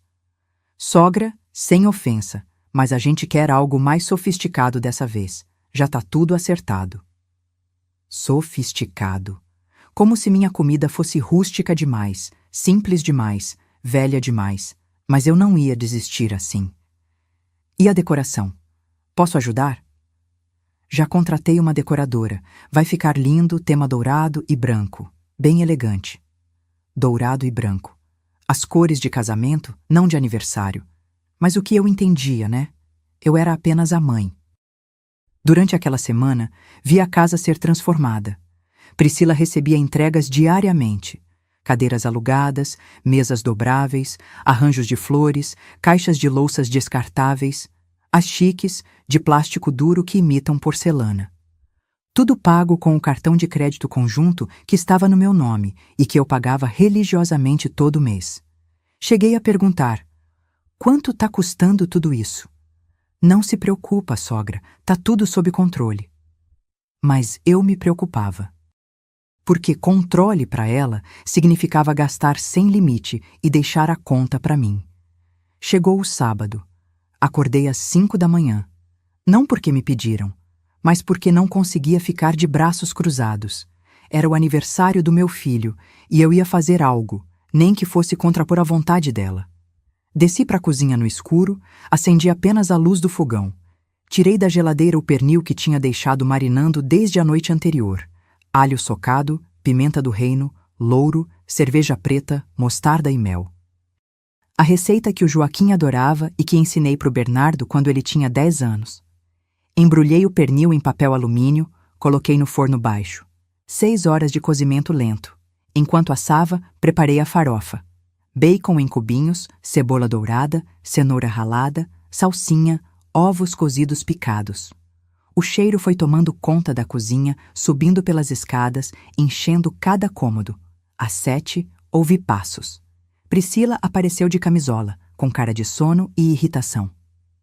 "Sogra, sem ofensa, mas a gente quer algo mais sofisticado dessa vez. Já tá tudo acertado." Sofisticado. Como se minha comida fosse rústica demais, simples demais, velha demais. Mas eu não ia desistir assim. "E a decoração? Posso ajudar?" "Já contratei uma decoradora. Vai ficar lindo, tema dourado e branco. Bem elegante." Dourado e branco. As cores de casamento, não de aniversário. Mas o que eu entendia, né? Eu era apenas a mãe. Durante aquela semana, vi a casa ser transformada. Priscila recebia entregas diariamente. Cadeiras alugadas, mesas dobráveis, arranjos de flores, caixas de louças descartáveis, as chiques, de plástico duro que imitam porcelana. Tudo pago com o cartão de crédito conjunto que estava no meu nome e que eu pagava religiosamente todo mês. Cheguei a perguntar: "Quanto tá custando tudo isso?" "Não se preocupa, sogra, tá tudo sob controle." Mas eu me preocupava. Porque controle para ela significava gastar sem limite e deixar a conta para mim. Chegou o sábado. Acordei às 5 da manhã. Não porque me pediram, mas porque não conseguia ficar de braços cruzados. Era o aniversário do meu filho e eu ia fazer algo, nem que fosse contrapor a vontade dela. Desci para a cozinha no escuro, acendi apenas a luz do fogão. Tirei da geladeira o pernil que tinha deixado marinando desde a noite anterior. Alho socado, pimenta do reino, louro, cerveja preta, mostarda e mel. A receita que o Joaquim adorava e que ensinei para o Bernardo quando ele tinha 10 anos. Embrulhei o pernil em papel alumínio, coloquei no forno baixo. 6 horas de cozimento lento. Enquanto assava, preparei a farofa. Bacon em cubinhos, cebola dourada, cenoura ralada, salsinha, ovos cozidos picados. O cheiro foi tomando conta da cozinha, subindo pelas escadas, enchendo cada cômodo. Às 7, ouvi passos. Priscila apareceu de camisola, com cara de sono e irritação.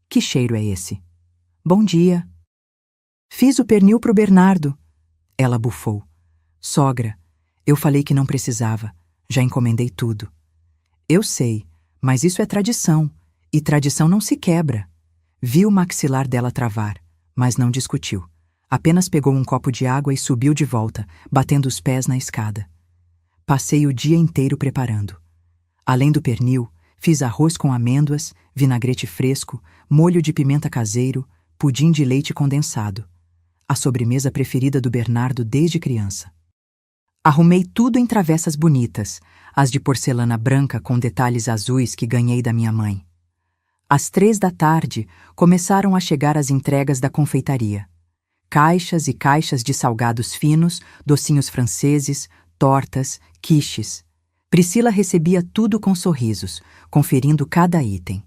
Que cheiro é esse? Bom dia. Fiz o pernil pro Bernardo. Ela bufou. Sogra, eu falei que não precisava. Já encomendei tudo. Eu sei, mas isso é tradição, e tradição não se quebra. Vi o maxilar dela travar, mas não discutiu. Apenas pegou um copo de água e subiu de volta, batendo os pés na escada. Passei o dia inteiro preparando. Além do pernil, fiz arroz com amêndoas, vinagrete fresco, molho de pimenta caseiro, pudim de leite condensado. A sobremesa preferida do Bernardo desde criança. Arrumei tudo em travessas bonitas, as de porcelana branca com detalhes azuis que ganhei da minha mãe. Às 3 da tarde, começaram a chegar as entregas da confeitaria. Caixas e caixas de salgados finos, docinhos franceses, tortas, quiches. Priscila recebia tudo com sorrisos, conferindo cada item.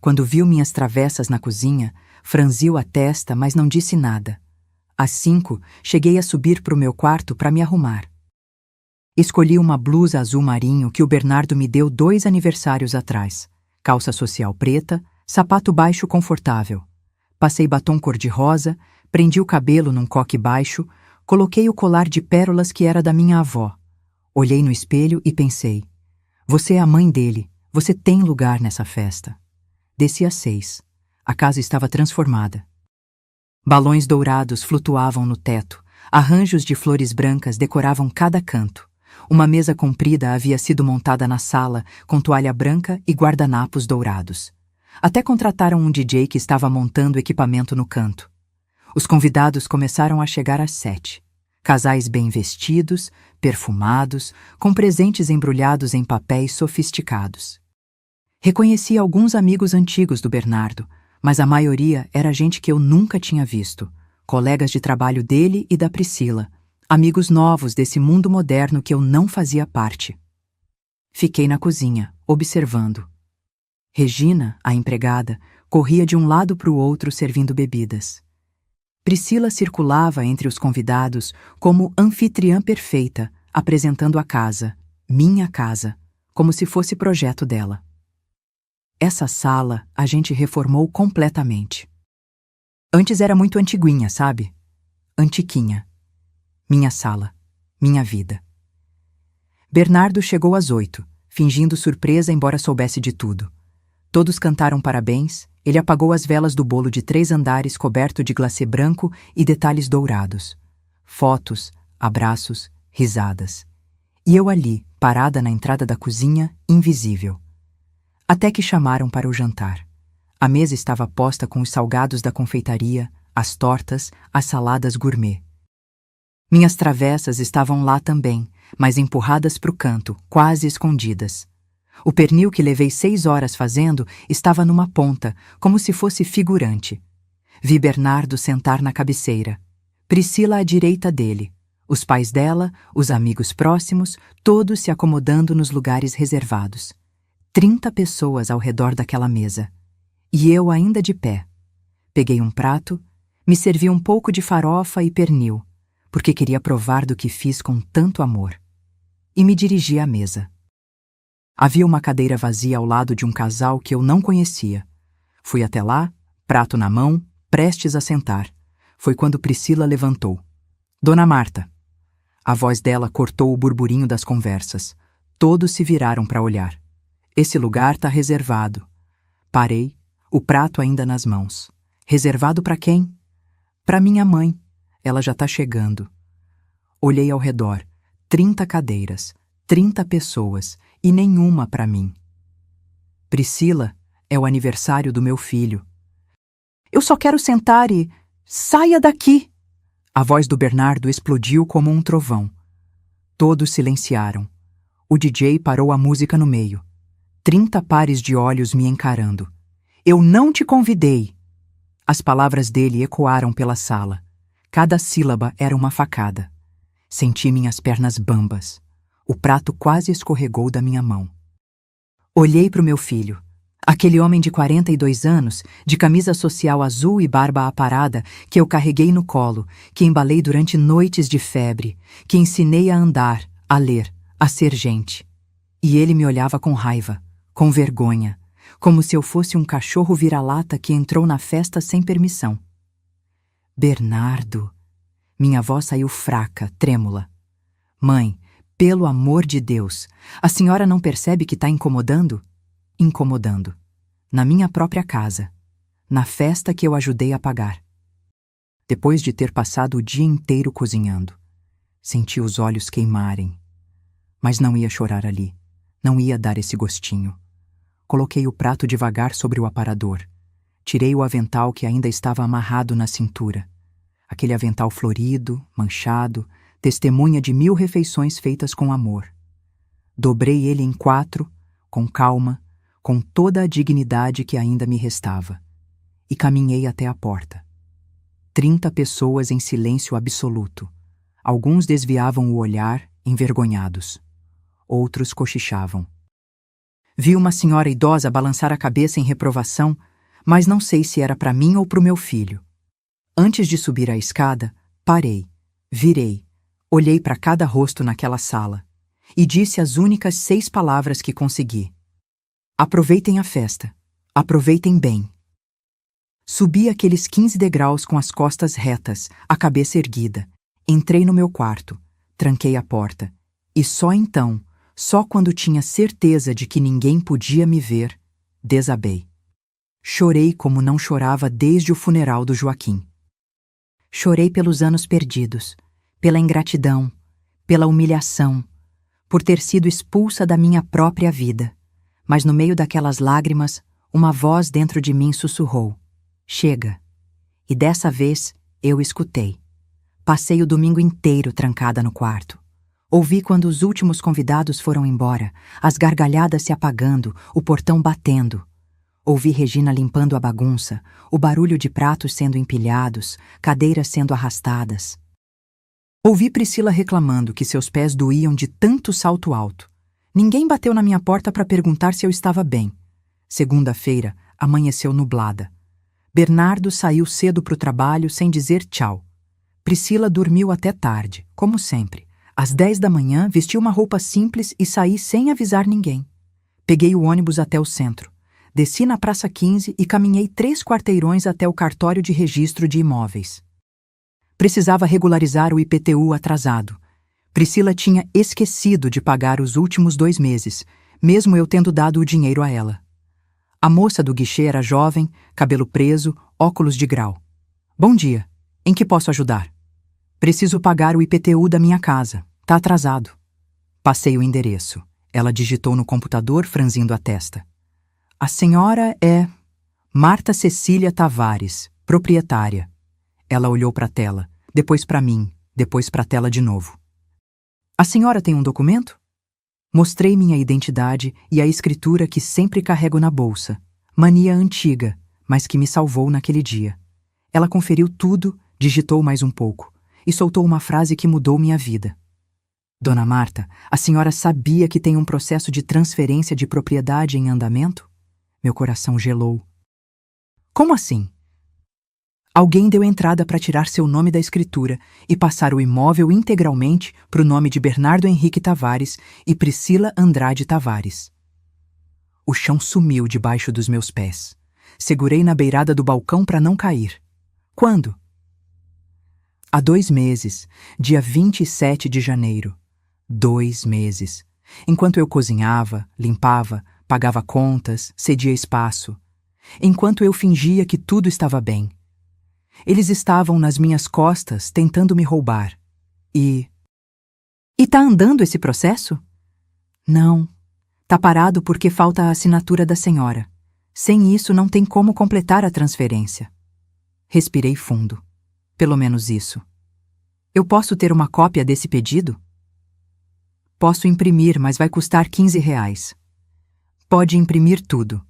Quando viu minhas travessas na cozinha, franziu a testa, mas não disse nada. Às 5, cheguei a subir para o meu quarto para me arrumar. Escolhi uma blusa azul marinho que o Bernardo me deu 2 aniversários atrás. Calça social preta, sapato baixo confortável. Passei batom cor-de-rosa, prendi o cabelo num coque baixo, coloquei o colar de pérolas que era da minha avó. Olhei no espelho e pensei, você é a mãe dele, você tem lugar nessa festa. Desci às 6. A casa estava transformada. Balões dourados flutuavam no teto, arranjos de flores brancas decoravam cada canto. Uma mesa comprida havia sido montada na sala, com toalha branca e guardanapos dourados. Até contrataram um DJ que estava montando equipamento no canto. Os convidados começaram a chegar às 7. Casais bem vestidos, perfumados, com presentes embrulhados em papéis sofisticados. Reconheci alguns amigos antigos do Bernardo, mas a maioria era gente que eu nunca tinha visto, colegas de trabalho dele e da Priscila, amigos novos desse mundo moderno que eu não fazia parte. Fiquei na cozinha, observando. Regina, a empregada, corria de um lado para o outro servindo bebidas. Priscila circulava entre os convidados como anfitriã perfeita, apresentando a casa, minha casa, como se fosse projeto dela. Essa sala a gente reformou completamente. Antes era muito antiguinha, sabe? Antiquinha. Minha sala, minha vida. Bernardo chegou às 8, fingindo surpresa embora soubesse de tudo. Todos cantaram parabéns, ele apagou as velas do bolo de 3 andares coberto de glacê branco e detalhes dourados. Fotos, abraços, risadas. E eu ali, parada na entrada da cozinha, invisível. Até que chamaram para o jantar. A mesa estava posta com os salgados da confeitaria, as tortas, as saladas gourmet. Minhas travessas estavam lá também, mas empurradas para o canto, quase escondidas. O pernil que levei 6 horas fazendo estava numa ponta, como se fosse figurante. Vi Bernardo sentar na cabeceira. Priscila à direita dele. Os pais dela, os amigos próximos, todos se acomodando nos lugares reservados. 30 pessoas ao redor daquela mesa. E eu ainda de pé. Peguei um prato, me servi um pouco de farofa e pernil, porque queria provar do que fiz com tanto amor. E me dirigi à mesa. Havia uma cadeira vazia ao lado de um casal que eu não conhecia. Fui até lá, prato na mão, prestes a sentar. Foi quando Priscila levantou. Dona Marta. A voz dela cortou o burburinho das conversas. Todos se viraram para olhar. Esse lugar está reservado. Parei, o prato ainda nas mãos. Reservado para quem? Para minha mãe. Ela já tá chegando. Olhei ao redor. 30 cadeiras, 30 pessoas e nenhuma para mim. Priscila, é o aniversário do meu filho. Eu só quero sentar e... Saia daqui! A voz do Bernardo explodiu como um trovão. Todos silenciaram. O DJ parou a música no meio. 30 pares de olhos me encarando. Eu não te convidei! As palavras dele ecoaram pela sala. Cada sílaba era uma facada. Senti minhas pernas bambas. O prato quase escorregou da minha mão. Olhei para o meu filho. Aquele homem de 42 anos, de camisa social azul e barba aparada, que eu carreguei no colo, que embalei durante noites de febre, que ensinei a andar, a ler, a ser gente. E ele me olhava com raiva, com vergonha, como se eu fosse um cachorro vira-lata que entrou na festa sem permissão. Bernardo. Minha voz saiu fraca, trêmula. Mãe, pelo amor de Deus, a senhora não percebe que está incomodando? Incomodando. Na minha própria casa. Na festa que eu ajudei a pagar. Depois de ter passado o dia inteiro cozinhando, senti os olhos queimarem. Mas não ia chorar ali. Não ia dar esse gostinho. Coloquei o prato devagar sobre o aparador. Tirei o avental que ainda estava amarrado na cintura. Aquele avental florido, manchado, testemunha de 1000 refeições feitas com amor. Dobrei ele em 4, com calma, com toda a dignidade que ainda me restava, e caminhei até a porta. 30 pessoas em silêncio absoluto. Alguns desviavam o olhar, envergonhados. Outros cochichavam. Vi uma senhora idosa balançar a cabeça em reprovação, mas não sei se era para mim ou para o meu filho. Antes de subir a escada, parei, virei, olhei para cada rosto naquela sala e disse as únicas 6 palavras que consegui. Aproveitem a festa. Aproveitem bem. Subi aqueles 15 degraus com as costas retas, a cabeça erguida. Entrei no meu quarto, tranquei a porta e só então, só quando tinha certeza de que ninguém podia me ver, desabei. Chorei como não chorava desde o funeral do Joaquim. Chorei pelos anos perdidos, pela ingratidão, pela humilhação, por ter sido expulsa da minha própria vida. Mas no meio daquelas lágrimas, uma voz dentro de mim sussurrou: chega. E dessa vez, eu escutei. Passei o domingo inteiro trancada no quarto. Ouvi quando os últimos convidados foram embora, as gargalhadas se apagando, o portão batendo. Ouvi Regina limpando a bagunça, o barulho de pratos sendo empilhados, cadeiras sendo arrastadas. Ouvi Priscila reclamando que seus pés doíam de tanto salto alto. Ninguém bateu na minha porta para perguntar se eu estava bem. Segunda-feira, amanheceu nublada. Bernardo saiu cedo para o trabalho sem dizer tchau. Priscila dormiu até tarde, como sempre. Às 10 da manhã, vesti uma roupa simples e saí sem avisar ninguém. Peguei o ônibus até o centro. Desci na Praça 15 e caminhei 3 quarteirões até o cartório de registro de imóveis. Precisava regularizar o IPTU atrasado. Priscila tinha esquecido de pagar os últimos 2 meses, mesmo eu tendo dado o dinheiro a ela. A moça do guichê era jovem, cabelo preso, óculos de grau. Bom dia. Em que posso ajudar? Preciso pagar o IPTU da minha casa. Tá atrasado. Passei o endereço. Ela digitou no computador, franzindo a testa. A senhora é Marta Cecília Tavares, proprietária. Ela olhou para a tela, depois para mim, depois para a tela de novo. A senhora tem um documento? Mostrei minha identidade e a escritura que sempre carrego na bolsa. Mania antiga, mas que me salvou naquele dia. Ela conferiu tudo, digitou mais um pouco e soltou uma frase que mudou minha vida. Dona Marta, a senhora sabia que tem um processo de transferência de propriedade em andamento? Meu coração gelou. Como assim? Alguém deu entrada para tirar seu nome da escritura e passar o imóvel integralmente para o nome de Bernardo Henrique Tavares e Priscila Andrade Tavares. O chão sumiu debaixo dos meus pés. Segurei na beirada do balcão para não cair. Quando? Há 2 meses, dia 27 de janeiro. 2 meses. Enquanto eu cozinhava, limpava, pagava contas, cedia espaço. Enquanto eu fingia que tudo estava bem. Eles estavam nas minhas costas tentando me roubar. E tá andando esse processo? Não. Tá parado porque falta a assinatura da senhora. Sem isso não tem como completar a transferência. Respirei fundo. Pelo menos isso. Eu posso ter uma cópia desse pedido? Posso imprimir, mas vai custar R$ 15. Pode imprimir tudo.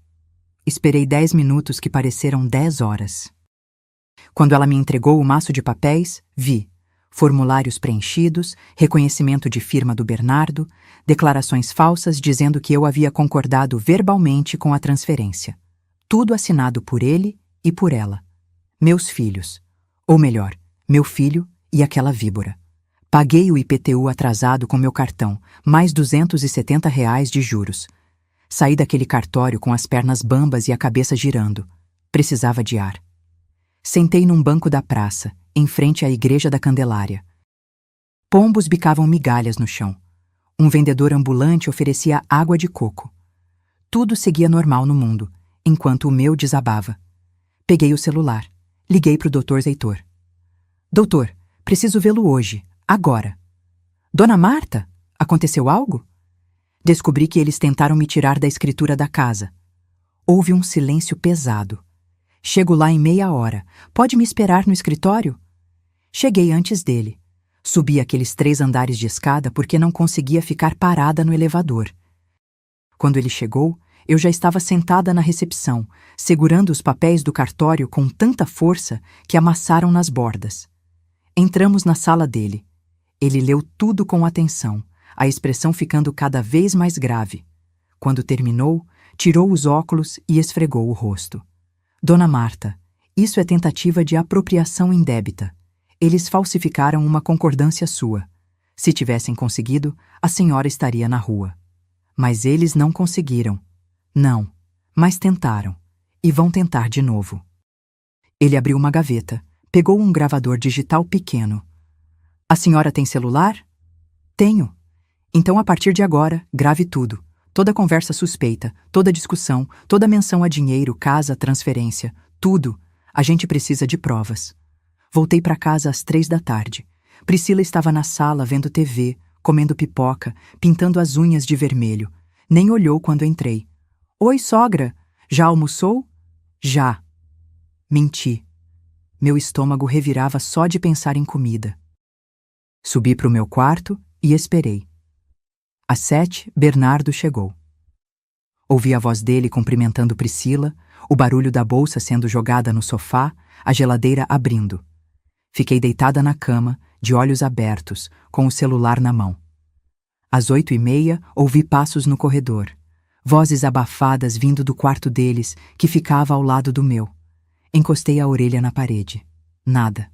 Esperei 10 minutos que pareceram 10 horas. Quando ela me entregou o maço de papéis, vi formulários preenchidos, reconhecimento de firma do Bernardo, declarações falsas dizendo que eu havia concordado verbalmente com a transferência. Tudo assinado por ele e por ela. Meus filhos. Ou melhor, meu filho e aquela víbora. Paguei o IPTU atrasado com meu cartão, mais R$ 270 de juros. Saí daquele cartório com as pernas bambas e a cabeça girando. Precisava de ar. Sentei num banco da praça, em frente à Igreja da Candelária. Pombos bicavam migalhas no chão. Um vendedor ambulante oferecia água de coco. Tudo seguia normal no mundo, enquanto o meu desabava. Peguei o celular. Liguei para o Dr. Zeitor. Doutor, preciso vê-lo hoje, agora. Dona Marta, aconteceu algo? Descobri que eles tentaram me tirar da escritura da casa. Houve um silêncio pesado. Chego lá em meia hora. Pode me esperar no escritório? Cheguei antes dele. Subi aqueles 3 andares de escada porque não conseguia ficar parada no elevador. Quando ele chegou, eu já estava sentada na recepção, segurando os papéis do cartório com tanta força que amassaram nas bordas. Entramos na sala dele. Ele leu tudo com atenção, a expressão ficando cada vez mais grave. Quando terminou, tirou os óculos e esfregou o rosto. Dona Marta, isso é tentativa de apropriação indébita. Eles falsificaram uma concordância sua. Se tivessem conseguido, a senhora estaria na rua. Mas eles não conseguiram. Não, mas tentaram. E vão tentar de novo. Ele abriu uma gaveta, pegou um gravador digital pequeno. A senhora tem celular? Tenho. Então, a partir de agora, grave tudo. Toda conversa suspeita, toda discussão, toda menção a dinheiro, casa, transferência, tudo. A gente precisa de provas. Voltei para casa às 3 da tarde. Priscila estava na sala vendo TV, comendo pipoca, pintando as unhas de vermelho. Nem olhou quando entrei. Oi, sogra. Já almoçou? Já. Menti. Meu estômago revirava só de pensar em comida. Subi para o meu quarto e esperei. Às 7, Bernardo chegou. Ouvi a voz dele cumprimentando Priscila, o barulho da bolsa sendo jogada no sofá, a geladeira abrindo. Fiquei deitada na cama, de olhos abertos, com o celular na mão. Às 8h30, ouvi passos no corredor. Vozes abafadas vindo do quarto deles, que ficava ao lado do meu. Encostei a orelha na parede. Nada.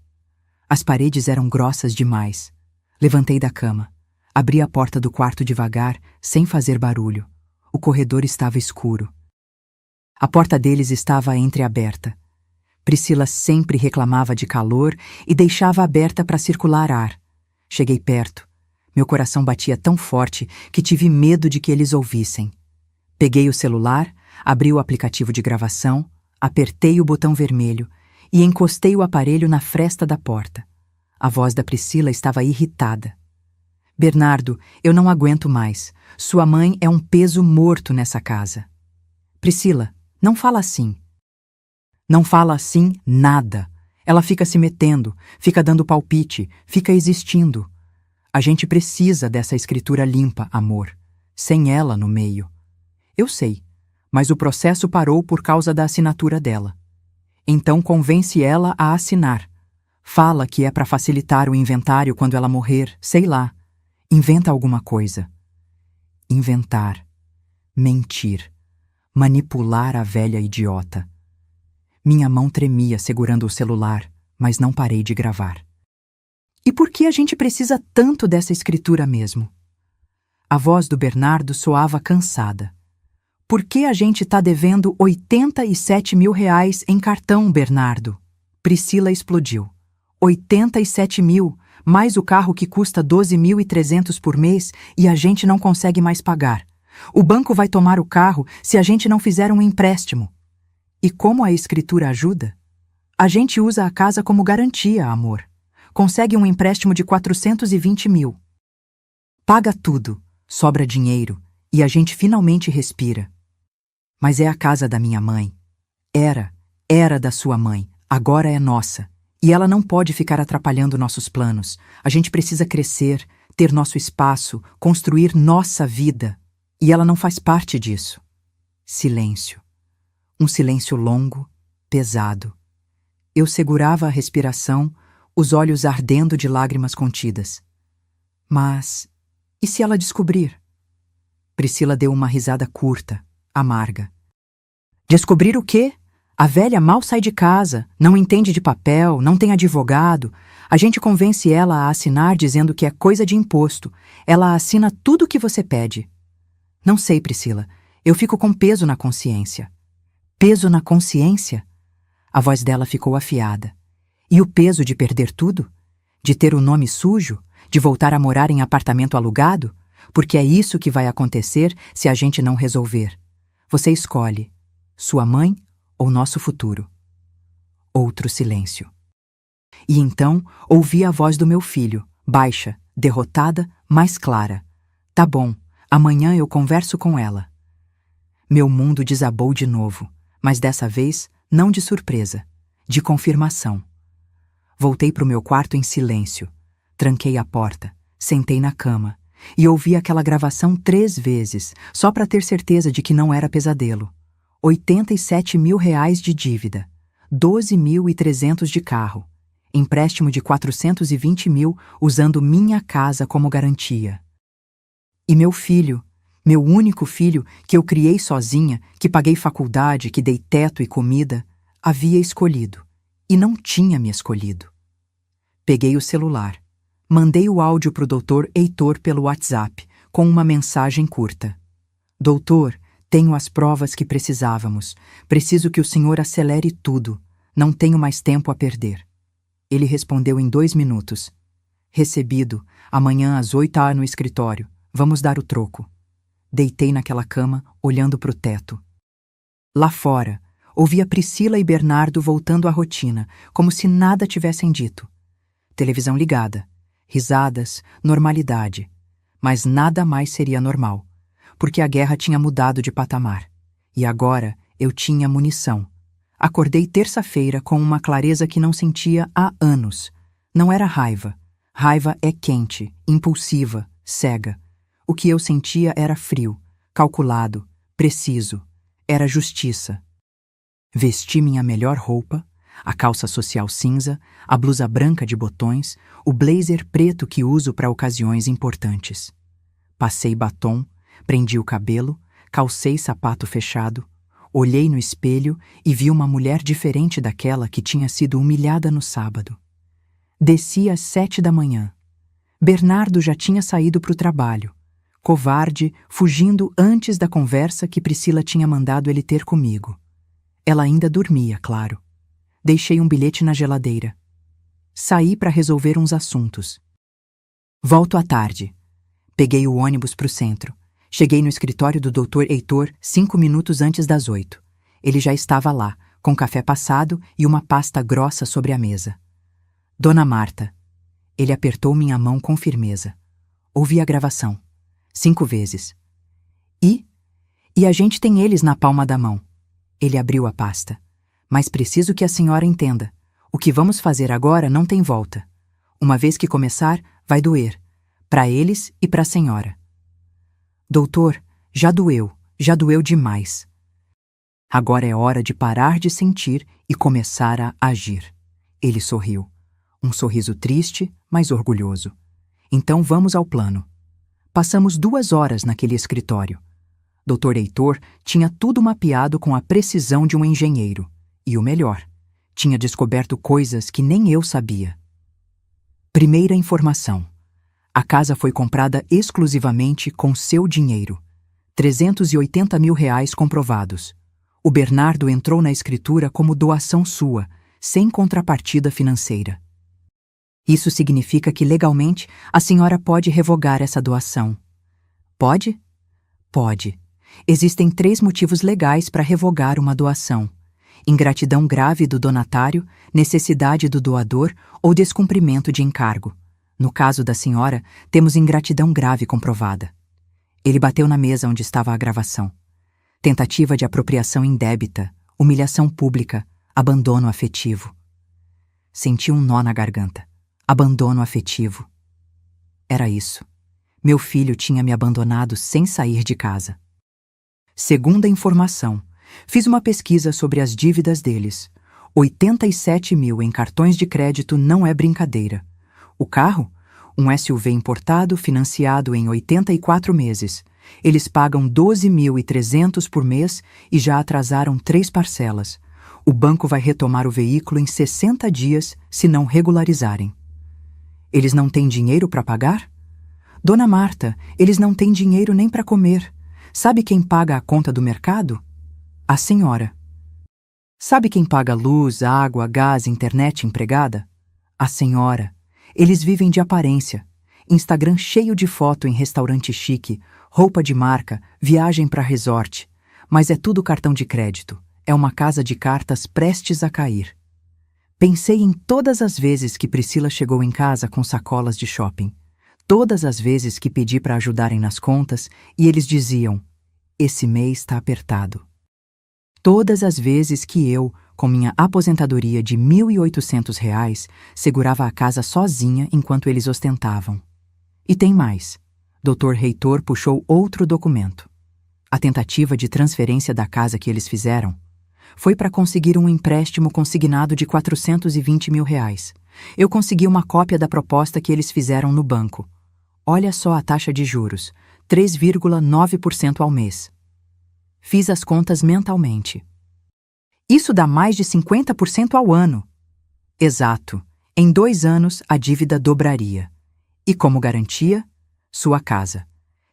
As paredes eram grossas demais. Levantei da cama. Abri a porta do quarto devagar, sem fazer barulho. O corredor estava escuro. A porta deles estava entreaberta. Priscila sempre reclamava de calor e deixava aberta para circular ar. Cheguei perto. Meu coração batia tão forte que tive medo de que eles ouvissem. Peguei o celular, abri o aplicativo de gravação, apertei o botão vermelho e encostei o aparelho na fresta da porta. A voz da Priscila estava irritada. Bernardo, eu não aguento mais. Sua mãe é um peso morto nessa casa. Priscila, não fala assim. Não fala assim nada. Ela fica se metendo, fica dando palpite, fica existindo. A gente precisa dessa escritura limpa, amor. Sem ela no meio. Eu sei, mas o processo parou por causa da assinatura dela. Então convence ela a assinar. Fala que é para facilitar o inventário quando ela morrer, sei lá. Inventa alguma coisa. Inventar. Mentir. Manipular a velha idiota. Minha mão tremia segurando o celular, mas não parei de gravar. E por que a gente precisa tanto dessa escritura mesmo? A voz do Bernardo soava cansada. Por que a gente tá devendo R$ 87 mil em cartão, Bernardo? Priscila explodiu. 87 mil, mais o carro que custa 12.300 por mês e a gente não consegue mais pagar. O banco vai tomar o carro se a gente não fizer um empréstimo. E como a escritura ajuda? A gente usa a casa como garantia, amor. Consegue um empréstimo de 420 mil. Paga tudo, sobra dinheiro, e a gente finalmente respira. Mas é a casa da minha mãe. Era da sua mãe, agora é nossa. E ela não pode ficar atrapalhando nossos planos. A gente precisa crescer, ter nosso espaço, construir nossa vida. E ela não faz parte disso. Silêncio. Um silêncio longo, pesado. Eu segurava a respiração, os olhos ardendo de lágrimas contidas. Mas, e se ela descobrir? Priscila deu uma risada curta, amarga. Descobrir o quê? A velha mal sai de casa, não entende de papel, não tem advogado. A gente convence ela a assinar dizendo que é coisa de imposto. Ela assina tudo o que você pede. Não sei, Priscila. Eu fico com peso na consciência. Peso na consciência? A voz dela ficou afiada. E o peso de perder tudo? De ter o nome sujo? De voltar a morar em apartamento alugado? Porque é isso que vai acontecer se a gente não resolver. Você escolhe. Sua mãe ou nosso futuro? Outro silêncio. E então ouvi a voz do meu filho, baixa, derrotada, mas clara. Tá bom, amanhã eu converso com ela. Meu mundo desabou de novo, mas dessa vez não de surpresa, de confirmação. Voltei para o meu quarto em silêncio, tranquei a porta, sentei na cama e ouvi aquela gravação 3 vezes, só para ter certeza de que não era pesadelo. 87 mil reais de dívida, 12.300 de carro, empréstimo de 420 mil usando minha casa como garantia. E meu filho, meu único filho, que eu criei sozinha, que paguei faculdade, que dei teto e comida, havia escolhido, e não tinha me escolhido. Peguei o celular, mandei o áudio para o Dr. Heitor pelo WhatsApp, com uma mensagem curta. Doutor, tenho as provas que precisávamos. Preciso que o senhor acelere tudo. Não tenho mais tempo a perder. Ele respondeu em 2 minutos. Recebido. Amanhã às 8h no escritório. Vamos dar o troco. Deitei naquela cama, olhando para o teto. Lá fora, ouvia Priscila e Bernardo voltando à rotina, como se nada tivessem dito. Televisão ligada. Risadas, normalidade. Mas nada mais seria normal. Porque a guerra tinha mudado de patamar. E agora eu tinha munição. Acordei terça-feira com uma clareza que não sentia há anos. Não era raiva. Raiva é quente, impulsiva, cega. O que eu sentia era frio, calculado, preciso. Era justiça. Vesti minha melhor roupa, a calça social cinza, a blusa branca de botões, o blazer preto que uso para ocasiões importantes. Passei batom, prendi o cabelo, calcei sapato fechado, olhei no espelho e vi uma mulher diferente daquela que tinha sido humilhada no sábado. Desci às 7 da manhã. Bernardo já tinha saído para o trabalho, covarde, fugindo antes da conversa que Priscila tinha mandado ele ter comigo. Ela ainda dormia, claro. Deixei um bilhete na geladeira. Saí para resolver uns assuntos. Volto à tarde. Peguei o ônibus para o centro. Cheguei no escritório do Dr. Heitor 5 minutos antes das 8. Ele já estava lá, com café passado e uma pasta grossa sobre a mesa. Dona Marta. Ele apertou minha mão com firmeza. Ouvi a gravação. 5 vezes. E a gente tem eles na palma da mão. Ele abriu a pasta. Mas preciso que a senhora entenda. O que vamos fazer agora não tem volta. Uma vez que começar, vai doer. Para eles e para a senhora. Doutor, já doeu demais. Agora é hora de parar de sentir e começar a agir. Ele sorriu. Um sorriso triste, mas orgulhoso. Então vamos ao plano. Passamos 2 horas naquele escritório. Dr. Heitor tinha tudo mapeado com a precisão de um engenheiro. E o melhor, tinha descoberto coisas que nem eu sabia. Primeira informação. A casa foi comprada exclusivamente com seu dinheiro. 380 mil reais comprovados. O Bernardo entrou na escritura como doação sua, sem contrapartida financeira. Isso significa que legalmente a senhora pode revogar essa doação. Pode? Pode. Existem 3 motivos legais para revogar uma doação. ingratidão grave do donatário, necessidade do doador ou descumprimento de encargo. No caso da senhora, temos ingratidão grave comprovada. Ele bateu na mesa onde estava a gravação. Tentativa de apropriação indébita, humilhação pública, abandono afetivo. Senti um nó na garganta. Abandono afetivo. Era isso. Meu filho tinha me abandonado sem sair de casa. Segunda informação, fiz uma pesquisa sobre as dívidas deles. 87 mil em cartões de crédito não é brincadeira. O carro? Um SUV importado financiado em 84 meses. Eles pagam 12.300 por mês e já atrasaram 3 parcelas. O banco vai retomar o veículo em 60 dias se não regularizarem. Eles não têm dinheiro para pagar? Dona Marta, eles não têm dinheiro nem para comer. Sabe quem paga a conta do mercado? A senhora. Sabe quem paga luz, água, gás, internet empregada? A senhora. Eles vivem de aparência. Instagram cheio de foto em restaurante chique, roupa de marca, viagem para resort. Mas é tudo cartão de crédito. É uma casa de cartas prestes a cair. Pensei em todas as vezes que Priscila chegou em casa com sacolas de shopping. Todas as vezes que pedi para ajudarem nas contas e eles diziam: esse mês está apertado. Todas as vezes que eu, com minha aposentadoria de R$ 1.800, segurava a casa sozinha enquanto eles ostentavam. E tem mais. Dr. Reitor puxou outro documento. A tentativa de transferência da casa que eles fizeram foi para conseguir um empréstimo consignado de R$ 420 mil. Eu consegui uma cópia da proposta que eles fizeram no banco. Olha só a taxa de juros, 3,9% ao mês. Fiz as contas mentalmente. Isso dá mais de 50% ao ano. Exato. Em 2 anos, a dívida dobraria. E como garantia? Sua casa.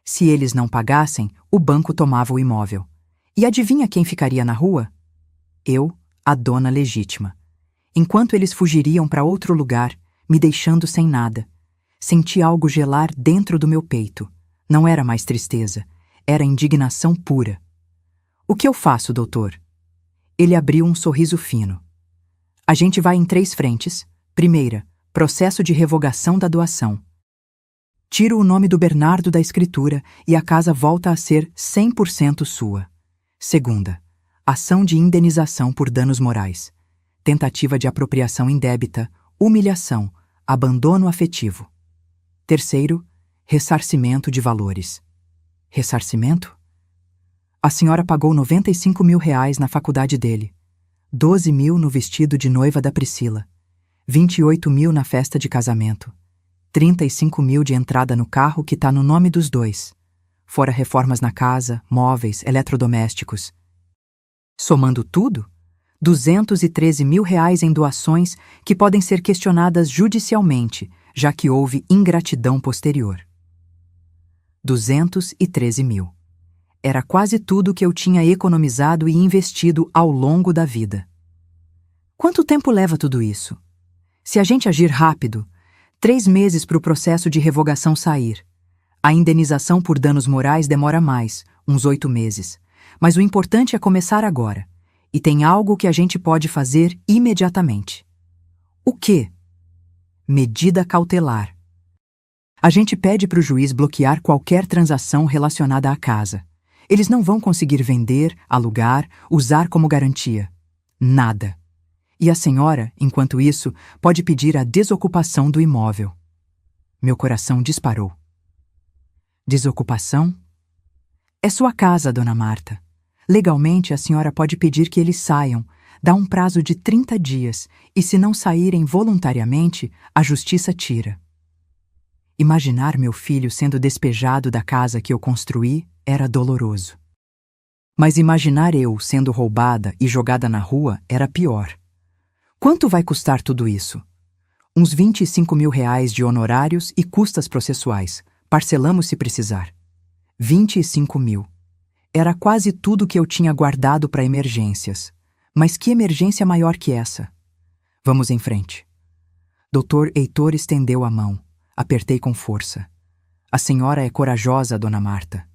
Se eles não pagassem, o banco tomava o imóvel. E adivinha quem ficaria na rua? Eu, a dona legítima. Enquanto eles fugiriam para outro lugar, me deixando sem nada, senti algo gelar dentro do meu peito. Não era mais tristeza, era indignação pura. O que eu faço, doutor? Ele abriu um sorriso fino. A gente vai em 3 frentes. Primeira, processo de revogação da doação. Tiro o nome do Bernardo da escritura e a casa volta a ser 100% sua. Segunda, ação de indenização por danos morais. Tentativa de apropriação indébita, humilhação, abandono afetivo. Terceiro, ressarcimento de valores. Ressarcimento? A senhora pagou R$ 95 mil na faculdade dele, 12 mil no vestido de noiva da Priscila, 28 mil na festa de casamento, 35 mil de entrada no carro que está no nome dos dois, fora reformas na casa, móveis, eletrodomésticos. Somando tudo, R$ 213 mil em doações que podem ser questionadas judicialmente, já que houve ingratidão posterior. 213 mil. Era quase tudo que eu tinha economizado e investido ao longo da vida. Quanto tempo leva tudo isso? Se a gente agir rápido, 3 meses para o processo de revogação sair. A indenização por danos morais demora mais, uns 8 meses. Mas o importante é começar agora. E tem algo que a gente pode fazer imediatamente. O quê? Medida cautelar. A gente pede para o juiz bloquear qualquer transação relacionada à casa. Eles não vão conseguir vender, alugar, usar como garantia. Nada. E a senhora, enquanto isso, pode pedir a desocupação do imóvel. Meu coração disparou. Desocupação? É sua casa, dona Marta. Legalmente, a senhora pode pedir que eles saiam, dá um prazo de 30 dias, e se não saírem voluntariamente, a justiça tira. Imaginar meu filho sendo despejado da casa que eu construí era doloroso. Mas imaginar eu sendo roubada e jogada na rua era pior. Quanto vai custar tudo isso? Uns 25 mil de honorários e custas processuais. Parcelamos se precisar. 25 mil. Era quase tudo que eu tinha guardado para emergências. Mas que emergência maior que essa? Vamos em frente. Dr. Heitor estendeu a mão. Apertei com força. A senhora é corajosa, dona Marta.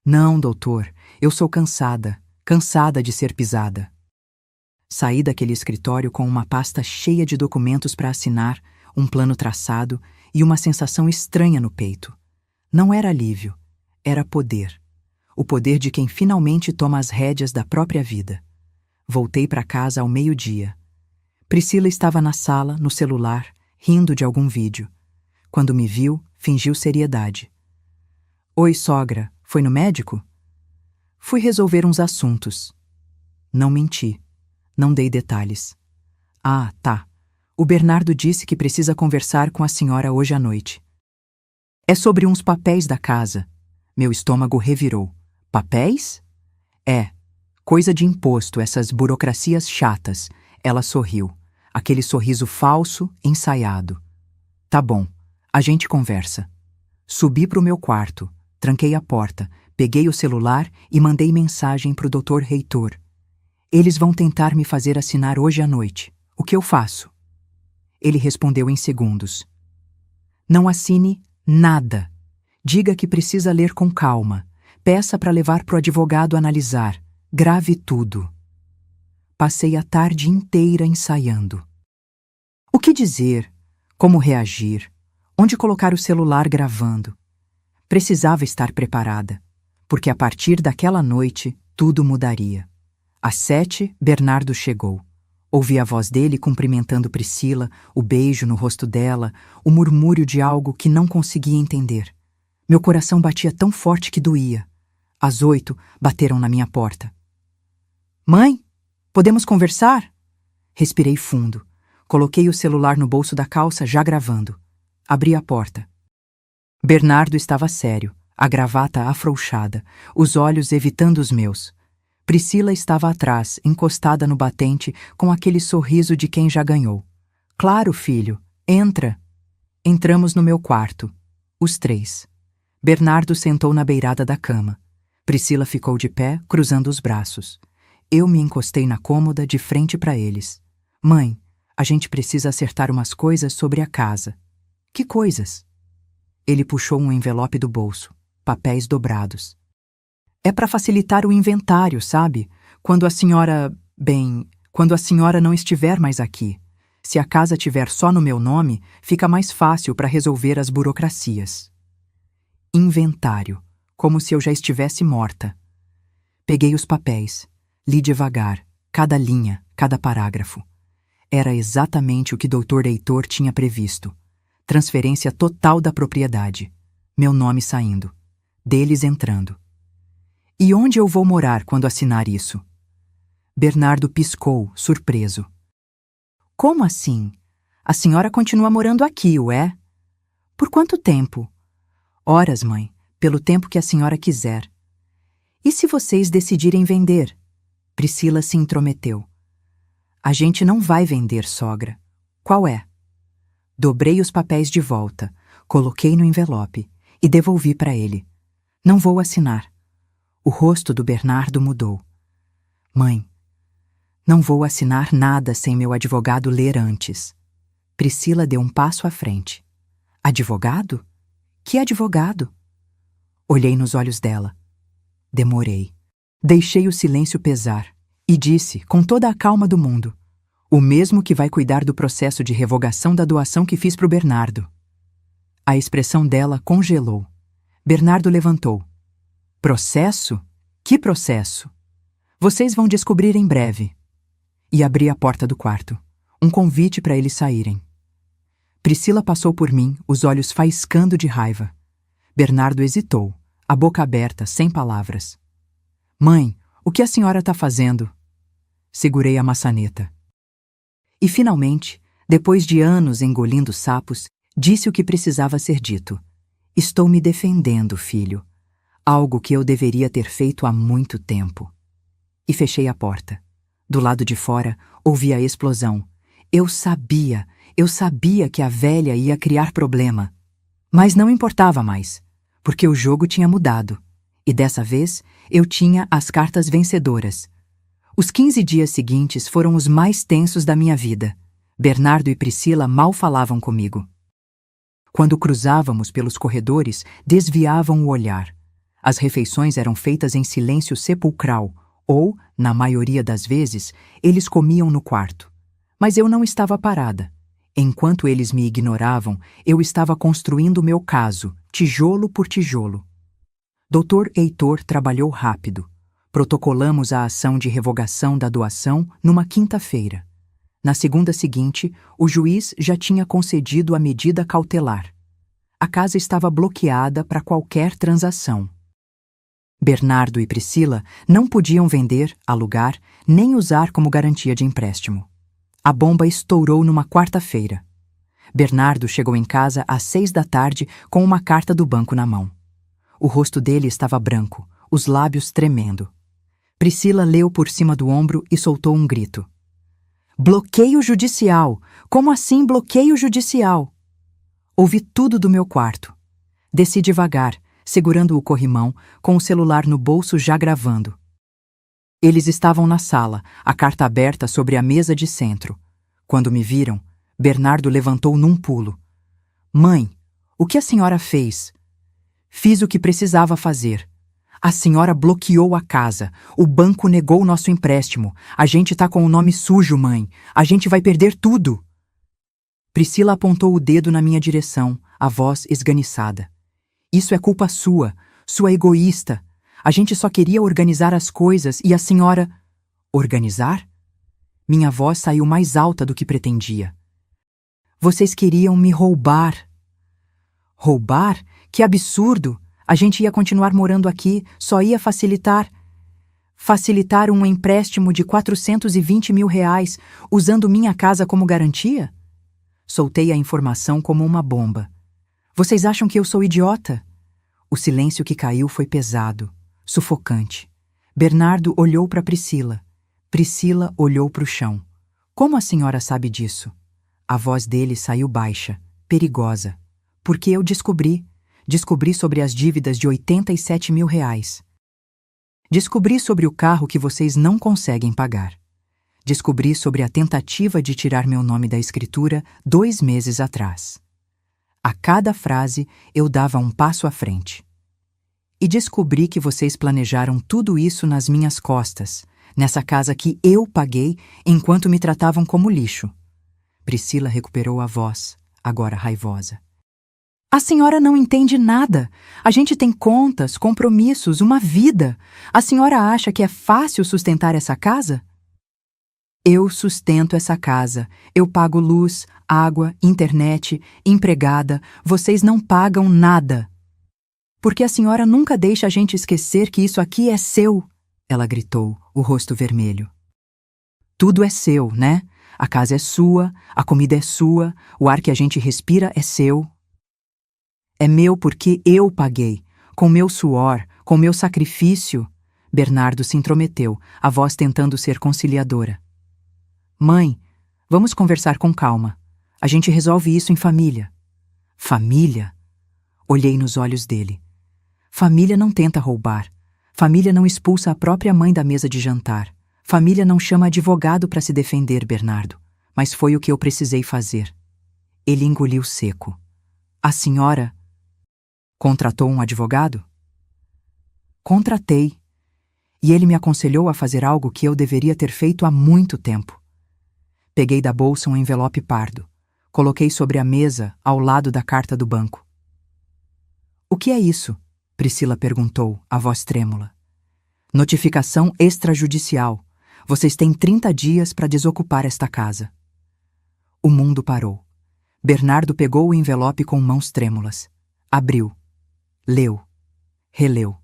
Não, doutor, eu sou cansada de ser pisada. Saí daquele escritório com uma pasta cheia de documentos para assinar, um plano traçado e uma sensação estranha no peito. Não era alívio, era poder. O poder de quem finalmente toma as rédeas da própria vida. Voltei para casa ao meio-dia. Priscila estava na sala, no celular, rindo de algum vídeo. Quando me viu, fingiu seriedade. Oi, sogra, foi no médico? Fui resolver uns assuntos. Não menti. Não dei detalhes. Ah, tá. O Bernardo disse que precisa conversar com a senhora hoje à noite. É sobre uns papéis da casa. Meu estômago revirou. Papéis? É. Coisa de imposto, essas burocracias chatas. Ela sorriu. Aquele sorriso falso, ensaiado. Tá bom. A gente conversa. Subi pro meu quarto. Tranquei a porta. Peguei o celular e mandei mensagem pro Dr. Heitor. Eles vão tentar me fazer assinar hoje à noite. O que eu faço? Ele respondeu em segundos. Não assine nada. Diga que precisa ler com calma. Peça para levar pro advogado analisar. Grave tudo. Passei a tarde inteira ensaiando. O que dizer? Como reagir? Onde colocar o celular gravando? Precisava estar preparada, porque a partir daquela noite tudo mudaria. Às 7, Bernardo chegou. Ouvi a voz dele cumprimentando Priscila, o beijo no rosto dela, o murmúrio de algo que não conseguia entender. Meu coração batia tão forte que doía. Às 8, bateram na minha porta. Mãe, podemos conversar? Respirei fundo. Coloquei o celular no bolso da calça, já gravando. Abri a porta. Bernardo estava sério, a gravata afrouxada, os olhos evitando os meus. Priscila estava atrás, encostada no batente, com aquele sorriso de quem já ganhou. Claro, filho, entra. Entramos no meu quarto, os três. Bernardo sentou na beirada da cama. Priscila ficou de pé, cruzando os braços. Eu me encostei na cômoda de frente para eles. Mãe, a gente precisa acertar umas coisas sobre a casa. Que coisas? Ele puxou um envelope do bolso, papéis dobrados. É para facilitar o inventário, sabe? Quando a senhora não estiver mais aqui. Se a casa tiver só no meu nome, fica mais fácil para resolver as burocracias. Inventário, como se eu já estivesse morta. Peguei os papéis, li devagar, cada linha, cada parágrafo. Era exatamente o que Dr. Heitor tinha previsto. Transferência total da propriedade. Meu nome saindo. Deles entrando. E onde eu vou morar quando assinar isso? Bernardo piscou, surpreso. Como assim? A senhora continua morando aqui, ué? Por quanto tempo? Horas, mãe, pelo tempo que a senhora quiser. E se vocês decidirem vender? Priscila se intrometeu. A gente não vai vender, sogra. Qual é? Dobrei os papéis de volta, coloquei no envelope e devolvi para ele. Não vou assinar. O rosto do Bernardo mudou. Mãe, não vou assinar nada sem meu advogado ler antes. Priscila deu um passo à frente. Advogado? Que advogado? Olhei nos olhos dela. Demorei. Deixei o silêncio pesar e disse, com toda a calma do mundo, o mesmo que vai cuidar do processo de revogação da doação que fiz para o Bernardo. A expressão dela congelou. Bernardo levantou. Processo? Que processo? Vocês vão descobrir em breve. E abri a porta do quarto. Um convite para eles saírem. Priscila passou por mim, os olhos faiscando de raiva. Bernardo hesitou, a boca aberta, sem palavras. Mãe, o que a senhora está fazendo? Segurei a maçaneta. E finalmente, depois de anos engolindo sapos, disse o que precisava ser dito. Estou me defendendo, filho. Algo que eu deveria ter feito há muito tempo. E fechei a porta. Do lado de fora, ouvi a explosão. Eu sabia que a velha ia criar problema. Mas não importava mais, porque o jogo tinha mudado. E dessa vez, eu tinha as cartas vencedoras. Os 15 dias seguintes foram os mais tensos da minha vida. Bernardo e Priscila mal falavam comigo. Quando cruzávamos pelos corredores, desviavam o olhar. As refeições eram feitas em silêncio sepulcral, Ou, na maioria das vezes, eles comiam no quarto. Mas eu não estava parada. Enquanto eles me ignoravam, eu estava construindo meu caso, tijolo por tijolo. Dr. Heitor trabalhou rápido. Protocolamos a ação de revogação da doação numa quinta-feira. Na segunda seguinte, o juiz já tinha concedido a medida cautelar. A casa estava bloqueada para qualquer transação. Bernardo e Priscila não podiam vender, alugar, nem usar como garantia de empréstimo. A bomba estourou numa quarta-feira. Bernardo chegou em casa às 6 da tarde com uma carta do banco na mão. O rosto dele estava branco, os lábios tremendo. Priscila leu por cima do ombro e soltou um grito. Bloqueio judicial! Como assim bloqueio judicial? Ouvi tudo do meu quarto. Desci devagar, segurando o corrimão, com o celular no bolso já gravando. Eles estavam na sala, a carta aberta sobre a mesa de centro. Quando me viram, Bernardo levantou num pulo. Mãe, o que a senhora fez? Fiz o que precisava fazer. A senhora bloqueou a casa. O banco negou nosso empréstimo. A gente tá com o nome sujo, mãe. A gente vai perder tudo. Priscila apontou o dedo na minha direção, a voz esganiçada. Isso é culpa sua egoísta. A gente só queria organizar as coisas e a senhora... Organizar? Minha voz saiu mais alta do que pretendia. Vocês queriam me roubar. Roubar? Que absurdo! A gente ia continuar morando aqui, só ia facilitar um empréstimo de R$420 mil, usando minha casa como garantia? Soltei a informação como uma bomba. Vocês acham que eu sou idiota? O silêncio que caiu foi pesado, sufocante. Bernardo olhou para Priscila. Priscila olhou para o chão. Como a senhora sabe disso? A voz dele saiu baixa, perigosa. Porque eu descobri sobre as dívidas de R$87 mil. Descobri sobre o carro que vocês não conseguem pagar. Descobri sobre a tentativa de tirar meu nome da escritura 2 meses atrás. A cada frase, eu dava um passo à frente. E descobri que vocês planejaram tudo isso nas minhas costas, nessa casa que eu paguei enquanto me tratavam como lixo. Priscila recuperou a voz, agora raivosa. A senhora não entende nada. A gente tem contas, compromissos, uma vida. A senhora acha que é fácil sustentar essa casa? Eu sustento essa casa. Eu pago luz, água, internet, empregada. Vocês não pagam nada. Porque a senhora nunca deixa a gente esquecer que isso aqui é seu, ela gritou, o rosto vermelho. Tudo é seu, né? A casa é sua, a comida é sua, o ar que a gente respira é seu. É meu porque eu paguei, com meu suor, com meu sacrifício. Bernardo se intrometeu, a voz tentando ser conciliadora. Mãe, vamos conversar com calma. A gente resolve isso em família. Família? Olhei nos olhos dele. Família não tenta roubar. Família não expulsa a própria mãe da mesa de jantar. Família não chama advogado para se defender, Bernardo. Mas foi o que eu precisei fazer. Ele engoliu seco. A senhora... contratou um advogado? Contratei. E ele me aconselhou a fazer algo que eu deveria ter feito há muito tempo. Peguei da bolsa um envelope pardo. Coloquei sobre a mesa, ao lado da carta do banco. O que é isso? Priscila perguntou, a voz trêmula. Notificação extrajudicial. Vocês têm 30 dias para desocupar esta casa. O mundo parou. Bernardo pegou o envelope com mãos trêmulas. Abriu. Leu. Releu.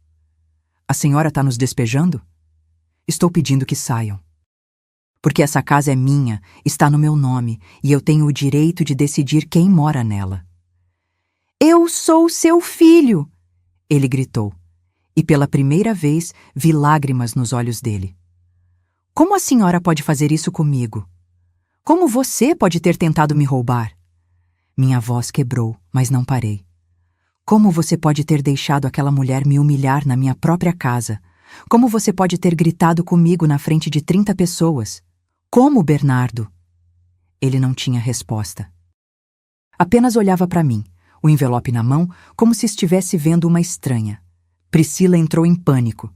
A senhora está nos despejando? Estou pedindo que saiam. Porque essa casa é minha, está no meu nome, e eu tenho o direito de decidir quem mora nela. Eu sou seu filho! Ele gritou. E pela primeira vez vi lágrimas nos olhos dele. Como a senhora pode fazer isso comigo? Como você pode ter tentado me roubar? Minha voz quebrou, mas não parei. Como você pode ter deixado aquela mulher me humilhar na minha própria casa? Como você pode ter gritado comigo na frente de 30 pessoas? Como, Bernardo? Ele não tinha resposta. Apenas olhava para mim, o envelope na mão, como se estivesse vendo uma estranha. Priscila entrou em pânico.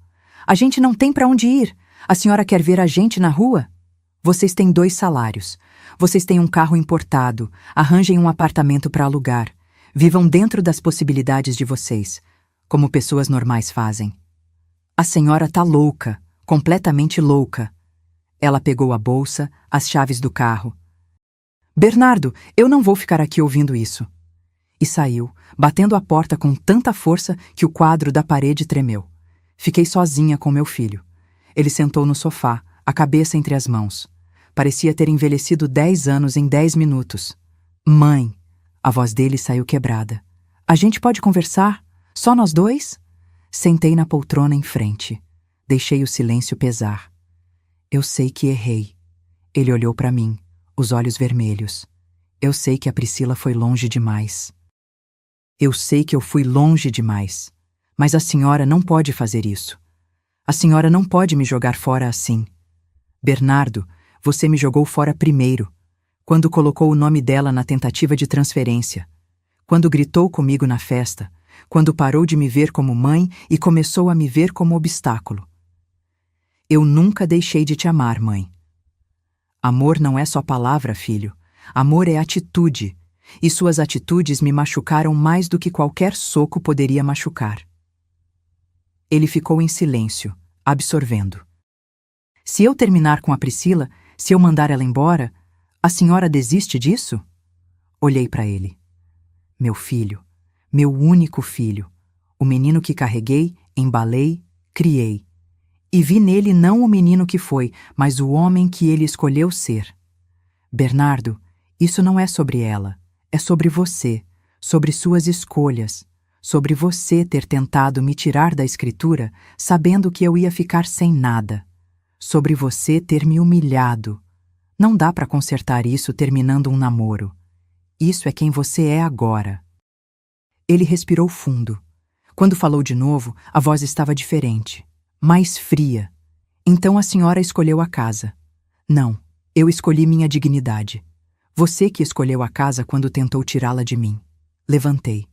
A gente não tem para onde ir. A senhora quer ver a gente na rua? Vocês têm 2 salários. Vocês têm um carro importado. Arranjem um apartamento para alugar. Vivam dentro das possibilidades de vocês, como pessoas normais fazem. A senhora tá louca, completamente louca. Ela pegou a bolsa, as chaves do carro. Bernardo, eu não vou ficar aqui ouvindo isso. E saiu, batendo a porta com tanta força que o quadro da parede tremeu. Fiquei sozinha com meu filho. Ele sentou no sofá, a cabeça entre as mãos. Parecia ter envelhecido 10 anos em 10 minutos. Mãe! A voz dele saiu quebrada. A gente pode conversar? Só nós 2? Sentei na poltrona em frente. Deixei o silêncio pesar. Eu sei que errei. Ele olhou para mim, os olhos vermelhos. Eu sei que a Priscila foi longe demais. Eu sei que eu fui longe demais. Mas a senhora não pode fazer isso. A senhora não pode me jogar fora assim. Bernardo, você me jogou fora primeiro, quando colocou o nome dela na tentativa de transferência, quando gritou comigo na festa, quando parou de me ver como mãe e começou a me ver como obstáculo. Eu nunca deixei de te amar, mãe. Amor não é só palavra, filho. Amor é atitude, e suas atitudes me machucaram mais do que qualquer soco poderia machucar. Ele ficou em silêncio, absorvendo. Se eu terminar com a Priscila, se eu mandar ela embora, a senhora desiste disso? Olhei para ele. Meu filho, meu único filho, o menino que carreguei, embalei, criei. E vi nele não o menino que foi, mas o homem que ele escolheu ser. Bernardo, isso não é sobre ela, é sobre você, sobre suas escolhas, sobre você ter tentado me tirar da escritura sabendo que eu ia ficar sem nada, sobre você ter me humilhado. Não dá para consertar isso terminando um namoro. Isso é quem você é agora. Ele respirou fundo. Quando falou de novo, a voz estava diferente, mais fria. Então a senhora escolheu a casa. Não, eu escolhi minha dignidade. Você que escolheu a casa quando tentou tirá-la de mim. Levantei,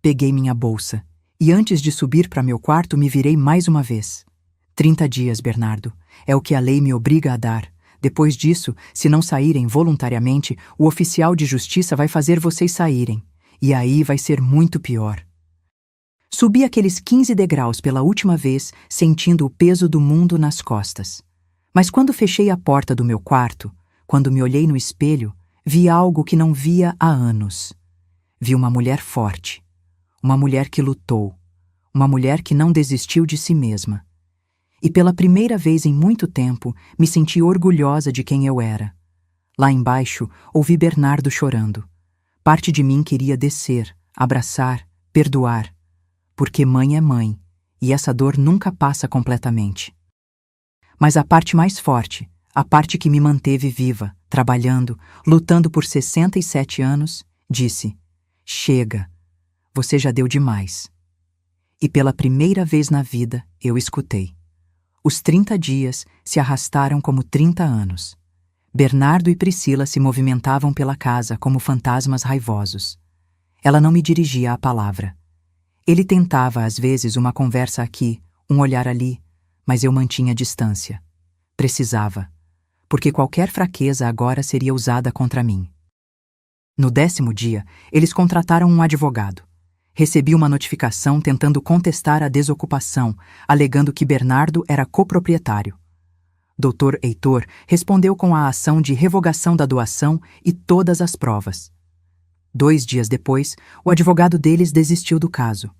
peguei minha bolsa e antes de subir para meu quarto me virei mais uma vez. 30 dias, Bernardo. É o que a lei me obriga a dar. Depois disso, se não saírem voluntariamente, o oficial de justiça vai fazer vocês saírem. E aí vai ser muito pior. Subi aqueles 15 degraus pela última vez, sentindo o peso do mundo nas costas. Mas quando fechei a porta do meu quarto, quando me olhei no espelho, vi algo que não via há anos. Vi uma mulher forte, uma mulher que lutou, uma mulher que não desistiu de si mesma. E pela primeira vez em muito tempo, me senti orgulhosa de quem eu era. Lá embaixo, ouvi Bernardo chorando. Parte de mim queria descer, abraçar, perdoar. Porque mãe é mãe, e essa dor nunca passa completamente. Mas a parte mais forte, a parte que me manteve viva, trabalhando, lutando por 67 anos, disse: chega, você já deu demais. E pela primeira vez na vida, eu escutei. Os 30 dias se arrastaram como 30 anos. Bernardo e Priscila se movimentavam pela casa como fantasmas raivosos. Ela não me dirigia a palavra. Ele tentava, às vezes, uma conversa aqui, um olhar ali, mas eu mantinha distância. Precisava, porque qualquer fraqueza agora seria usada contra mim. No 10º dia, eles contrataram um advogado. Recebi uma notificação tentando contestar a desocupação, alegando que Bernardo era coproprietário. Dr. Heitor respondeu com a ação de revogação da doação e todas as provas. 2 dias depois, o advogado deles desistiu do caso.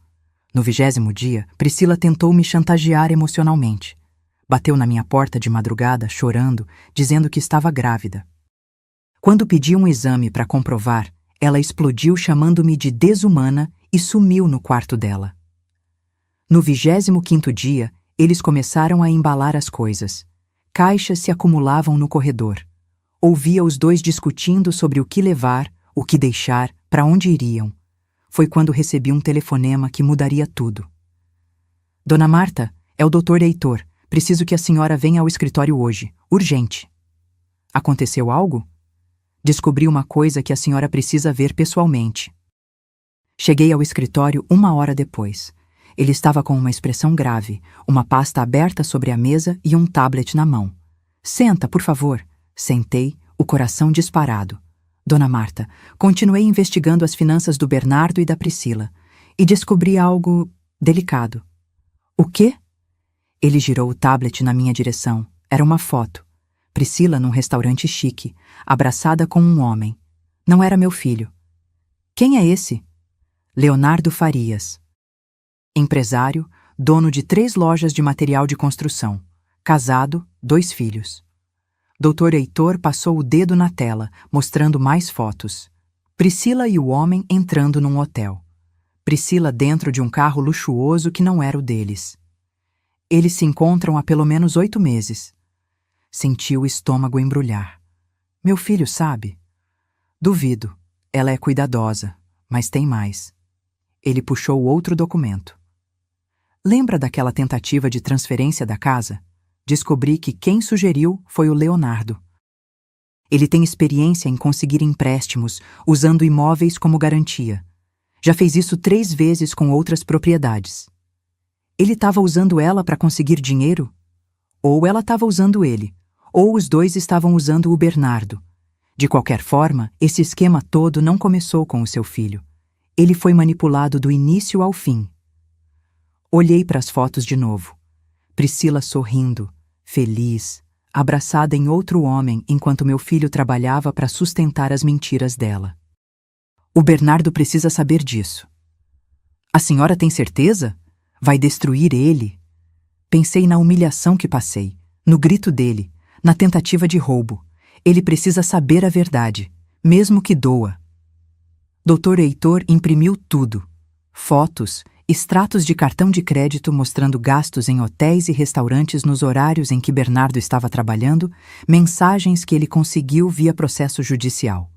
No 20º dia, Priscila tentou me chantagear emocionalmente. Bateu na minha porta de madrugada, chorando, dizendo que estava grávida. Quando pedi um exame para comprovar, ela explodiu chamando-me de desumana e sumiu no quarto dela. No 25º dia, eles começaram a embalar as coisas. Caixas se acumulavam no corredor. Ouvia os 2 discutindo sobre o que levar, o que deixar, para onde iriam. Foi quando recebi um telefonema que mudaria tudo. Dona Marta, é o Dr. Heitor. Preciso que a senhora venha ao escritório hoje. Urgente. Aconteceu algo? Descobri uma coisa que a senhora precisa ver pessoalmente. Cheguei ao escritório 1 hora depois. Ele estava com uma expressão grave, uma pasta aberta sobre a mesa e um tablet na mão. Senta, por favor. Sentei, o coração disparado. Dona Marta, continuei investigando as finanças do Bernardo e da Priscila e descobri algo delicado. O quê? Ele girou o tablet na minha direção. Era uma foto. Priscila num restaurante chique, abraçada com um homem. Não era meu filho. Quem é esse? Leonardo Farias. Empresário, dono de 3 lojas de material de construção. Casado, 2 filhos. Dr. Heitor passou o dedo na tela, mostrando mais fotos. Priscila e o homem entrando num hotel. Priscila dentro de um carro luxuoso que não era o deles. Eles se encontram há pelo menos 8 meses. Senti o estômago embrulhar. Meu filho sabe? Duvido. Ela é cuidadosa, mas tem mais. Ele puxou outro documento. Lembra daquela tentativa de transferência da casa? Descobri que quem sugeriu foi o Leonardo. Ele tem experiência em conseguir empréstimos usando imóveis como garantia. Já fez isso 3 vezes com outras propriedades. Ele estava usando ela para conseguir dinheiro? Ou ela estava usando ele, ou os dois estavam usando o Bernardo. De qualquer forma, esse esquema todo não começou com o seu filho. Ele foi manipulado do início ao fim. Olhei para as fotos de novo. Priscila sorrindo, feliz, abraçada em outro homem enquanto meu filho trabalhava para sustentar as mentiras dela. O Bernardo precisa saber disso. A senhora tem certeza? Vai destruir ele? Pensei na humilhação que passei, no grito dele, na tentativa de roubo. Ele precisa saber a verdade, mesmo que doa. Dr. Heitor imprimiu tudo. Fotos, extratos de cartão de crédito mostrando gastos em hotéis e restaurantes nos horários em que Bernardo estava trabalhando, mensagens que ele conseguiu via processo judicial.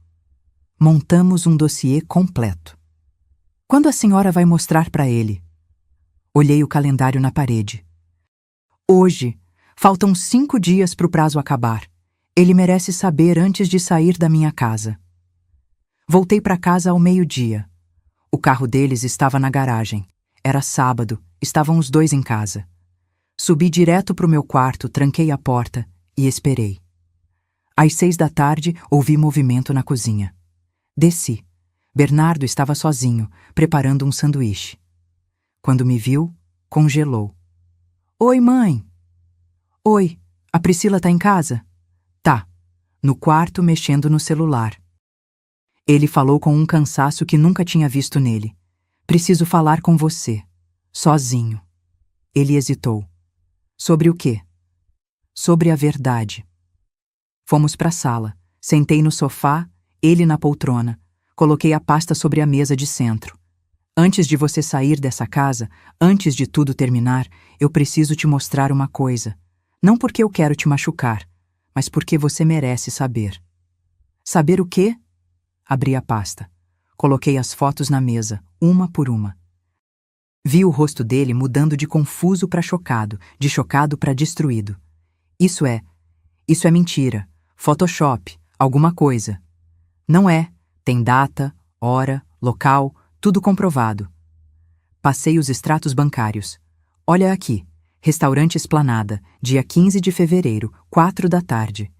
Montamos um dossiê completo. Quando a senhora vai mostrar para ele? Olhei o calendário na parede. Hoje. Faltam 5 dias para o prazo acabar. Ele merece saber antes de sair da minha casa. Voltei para casa ao meio-dia. O carro deles estava na garagem. Era sábado, estavam os 2 em casa. Subi direto para o meu quarto, tranquei a porta e esperei. Às 6 da tarde, ouvi movimento na cozinha. Desci. Bernardo estava sozinho, preparando um sanduíche. Quando me viu, congelou. Oi, mãe. Oi, a Priscila tá em casa? Tá, no quarto mexendo no celular. Ele falou com um cansaço que nunca tinha visto nele. Preciso falar com você. Sozinho. Ele hesitou. Sobre o quê? Sobre a verdade. Fomos para a sala. Sentei no sofá, ele na poltrona. Coloquei a pasta sobre a mesa de centro. Antes de você sair dessa casa, antes de tudo terminar, eu preciso te mostrar uma coisa. Não porque eu quero te machucar, mas porque você merece saber. Saber o quê? Abri a pasta. Coloquei as fotos na mesa, uma por uma. Vi o rosto dele mudando de confuso para chocado, de chocado para destruído. Isso é mentira. Photoshop, alguma coisa. Não é. Tem data, hora, local, tudo comprovado. Passei os extratos bancários. Olha aqui. Restaurante Esplanada, dia 15 de fevereiro, 4 da tarde.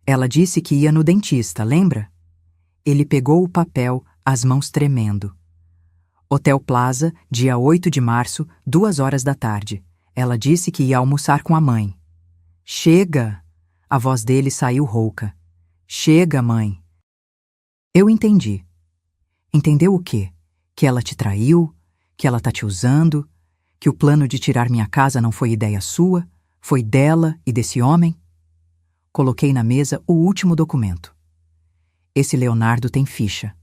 Ela disse que ia no dentista, lembra? Ele pegou o papel, as mãos tremendo. Hotel Plaza, dia 8 de março, 2 horas da tarde. Ela disse que ia almoçar com a mãe. Chega! A voz dele saiu rouca. Chega, mãe. Eu entendi. Entendeu o quê? Que ela te traiu? Que ela tá te usando? Que o plano de tirar minha casa não foi ideia sua? Foi dela e desse homem? Coloquei na mesa o último documento. Esse Leonardo tem ficha.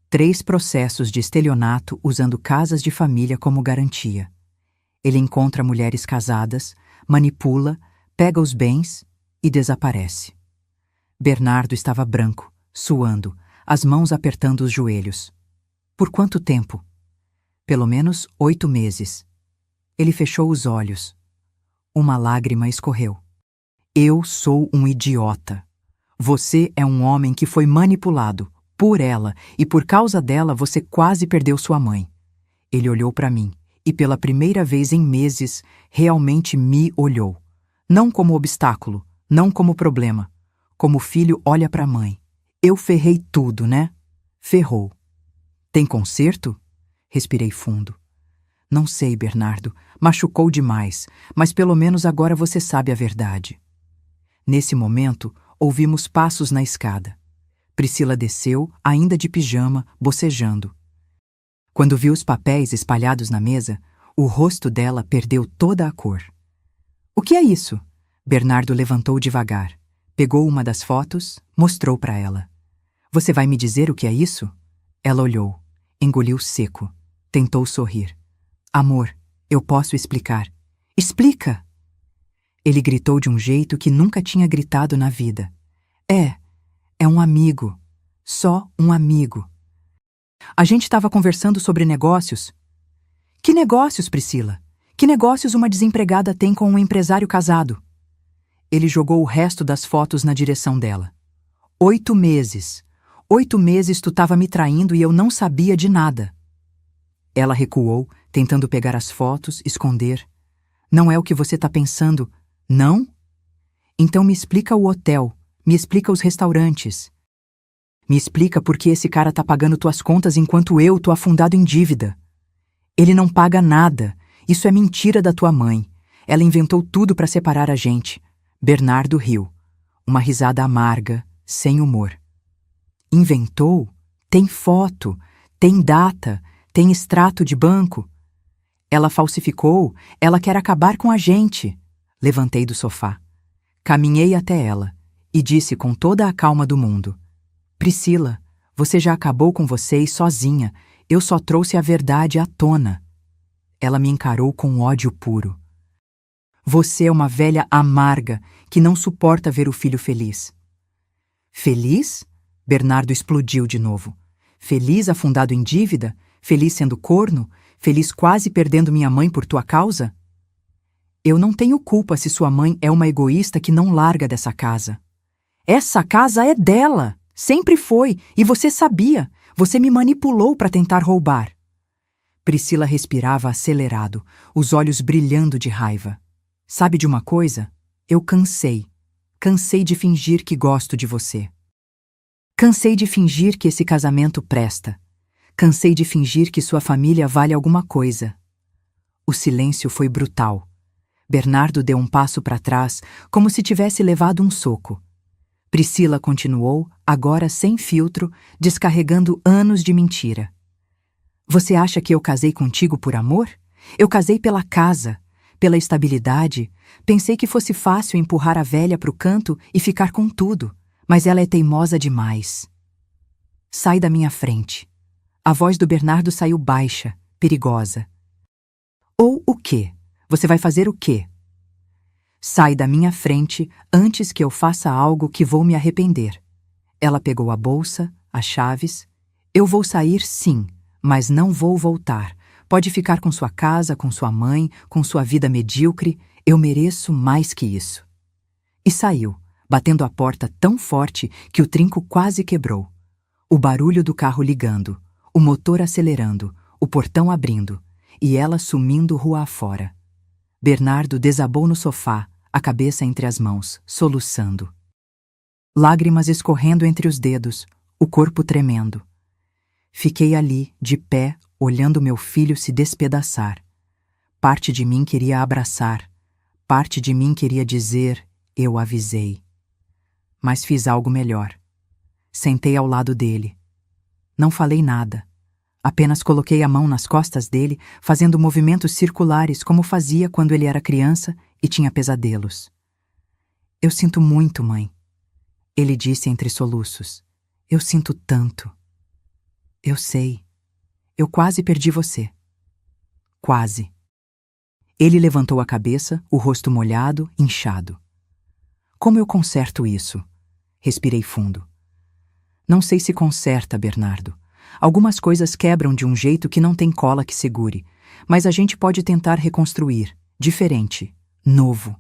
3 processos de estelionato usando casas de família como garantia. Ele encontra mulheres casadas, manipula, pega os bens e desaparece. Bernardo estava branco, suando, as mãos apertando os joelhos. Por quanto tempo? Pelo menos 8 meses. Ele fechou os olhos. Uma lágrima escorreu. Eu sou um idiota. Você é um homem que foi manipulado por ela e por causa dela você quase perdeu sua mãe. Ele olhou para mim. E pela primeira vez em meses, realmente me olhou. Não como obstáculo, não como problema. Como o filho olha para a mãe. Eu ferrei tudo, né? Ferrou. Tem conserto? Respirei fundo. Não sei, Bernardo. Machucou demais, mas pelo menos agora você sabe a verdade. Nesse momento, ouvimos passos na escada. Priscila desceu, ainda de pijama, bocejando. Quando viu os papéis espalhados na mesa, o rosto dela perdeu toda a cor. O que é isso? Bernardo levantou devagar, pegou uma das fotos, mostrou para ela. Você vai me dizer o que é isso? Ela olhou, engoliu seco, tentou sorrir. Amor, eu posso explicar. Explica! Ele gritou de um jeito que nunca tinha gritado na vida. É um amigo. Só um amigo. A gente estava conversando sobre negócios. Que negócios, Priscila? Que negócios uma desempregada tem com um empresário casado? Ele jogou o resto das fotos na direção dela. 8 meses. 8 meses tu estava me traindo e eu não sabia de nada. Ela recuou, tentando pegar as fotos, esconder. Não é o que você está pensando, não? Então me explica o hotel, me explica os restaurantes. Me explica por que esse cara tá pagando tuas contas enquanto eu tô afundado em dívida. Ele não paga nada. Isso é mentira da tua mãe. Ela inventou tudo para separar a gente. Bernardo riu. Uma risada amarga, sem humor. Inventou? Tem foto, tem data, tem extrato de banco. Ela falsificou, ela quer acabar com a gente. Levantei do sofá. Caminhei até ela e disse com toda a calma do mundo. Priscila, você já acabou com vocês sozinha. Eu só trouxe a verdade à tona. Ela me encarou com ódio puro. Você é uma velha amarga que não suporta ver o filho feliz. Feliz? Bernardo explodiu de novo. Feliz afundado em dívida? Feliz sendo corno? Feliz quase perdendo minha mãe por tua causa? Eu não tenho culpa se sua mãe é uma egoísta que não larga dessa casa. Essa casa é dela! Sempre foi, e você sabia. Você me manipulou para tentar roubar. Priscila respirava acelerado, os olhos brilhando de raiva. Sabe de uma coisa? Eu cansei. Cansei de fingir que gosto de você. Cansei de fingir que esse casamento presta. Cansei de fingir que sua família vale alguma coisa. O silêncio foi brutal. Bernardo deu um passo para trás, como se tivesse levado um soco. Priscila continuou, agora sem filtro, descarregando anos de mentira. Você acha que eu casei contigo por amor? Eu casei pela casa, pela estabilidade. Pensei que fosse fácil empurrar a velha para o canto e ficar com tudo, mas ela é teimosa demais. Sai da minha frente. A voz do Bernardo saiu baixa, perigosa. Ou o quê? Você vai fazer o quê? Sai da minha frente antes que eu faça algo que vou me arrepender. Ela pegou a bolsa, as chaves. Eu vou sair, sim, mas não vou voltar. Pode ficar com sua casa, com sua mãe, com sua vida medíocre. Eu mereço mais que isso. E saiu, batendo a porta tão forte que o trinco quase quebrou. O barulho do carro ligando, o motor acelerando, o portão abrindo, e ela sumindo rua afora. Bernardo desabou no sofá, a cabeça entre as mãos, soluçando. Lágrimas escorrendo entre os dedos, o corpo tremendo. Fiquei ali, de pé, olhando meu filho se despedaçar. Parte de mim queria abraçar, parte de mim queria dizer, eu avisei. Mas fiz algo melhor. Sentei ao lado dele. Não falei nada. Apenas coloquei a mão nas costas dele, fazendo movimentos circulares como fazia quando ele era criança e tinha pesadelos. Eu sinto muito, mãe. Ele disse entre soluços. Eu sinto tanto. Eu sei. Eu quase perdi você. Quase. Ele levantou a cabeça, o rosto molhado, inchado. Como eu conserto isso? Respirei fundo. Não sei se conserta, Bernardo. Algumas coisas quebram de um jeito que não tem cola que segure, mas a gente pode tentar reconstruir, diferente, novo.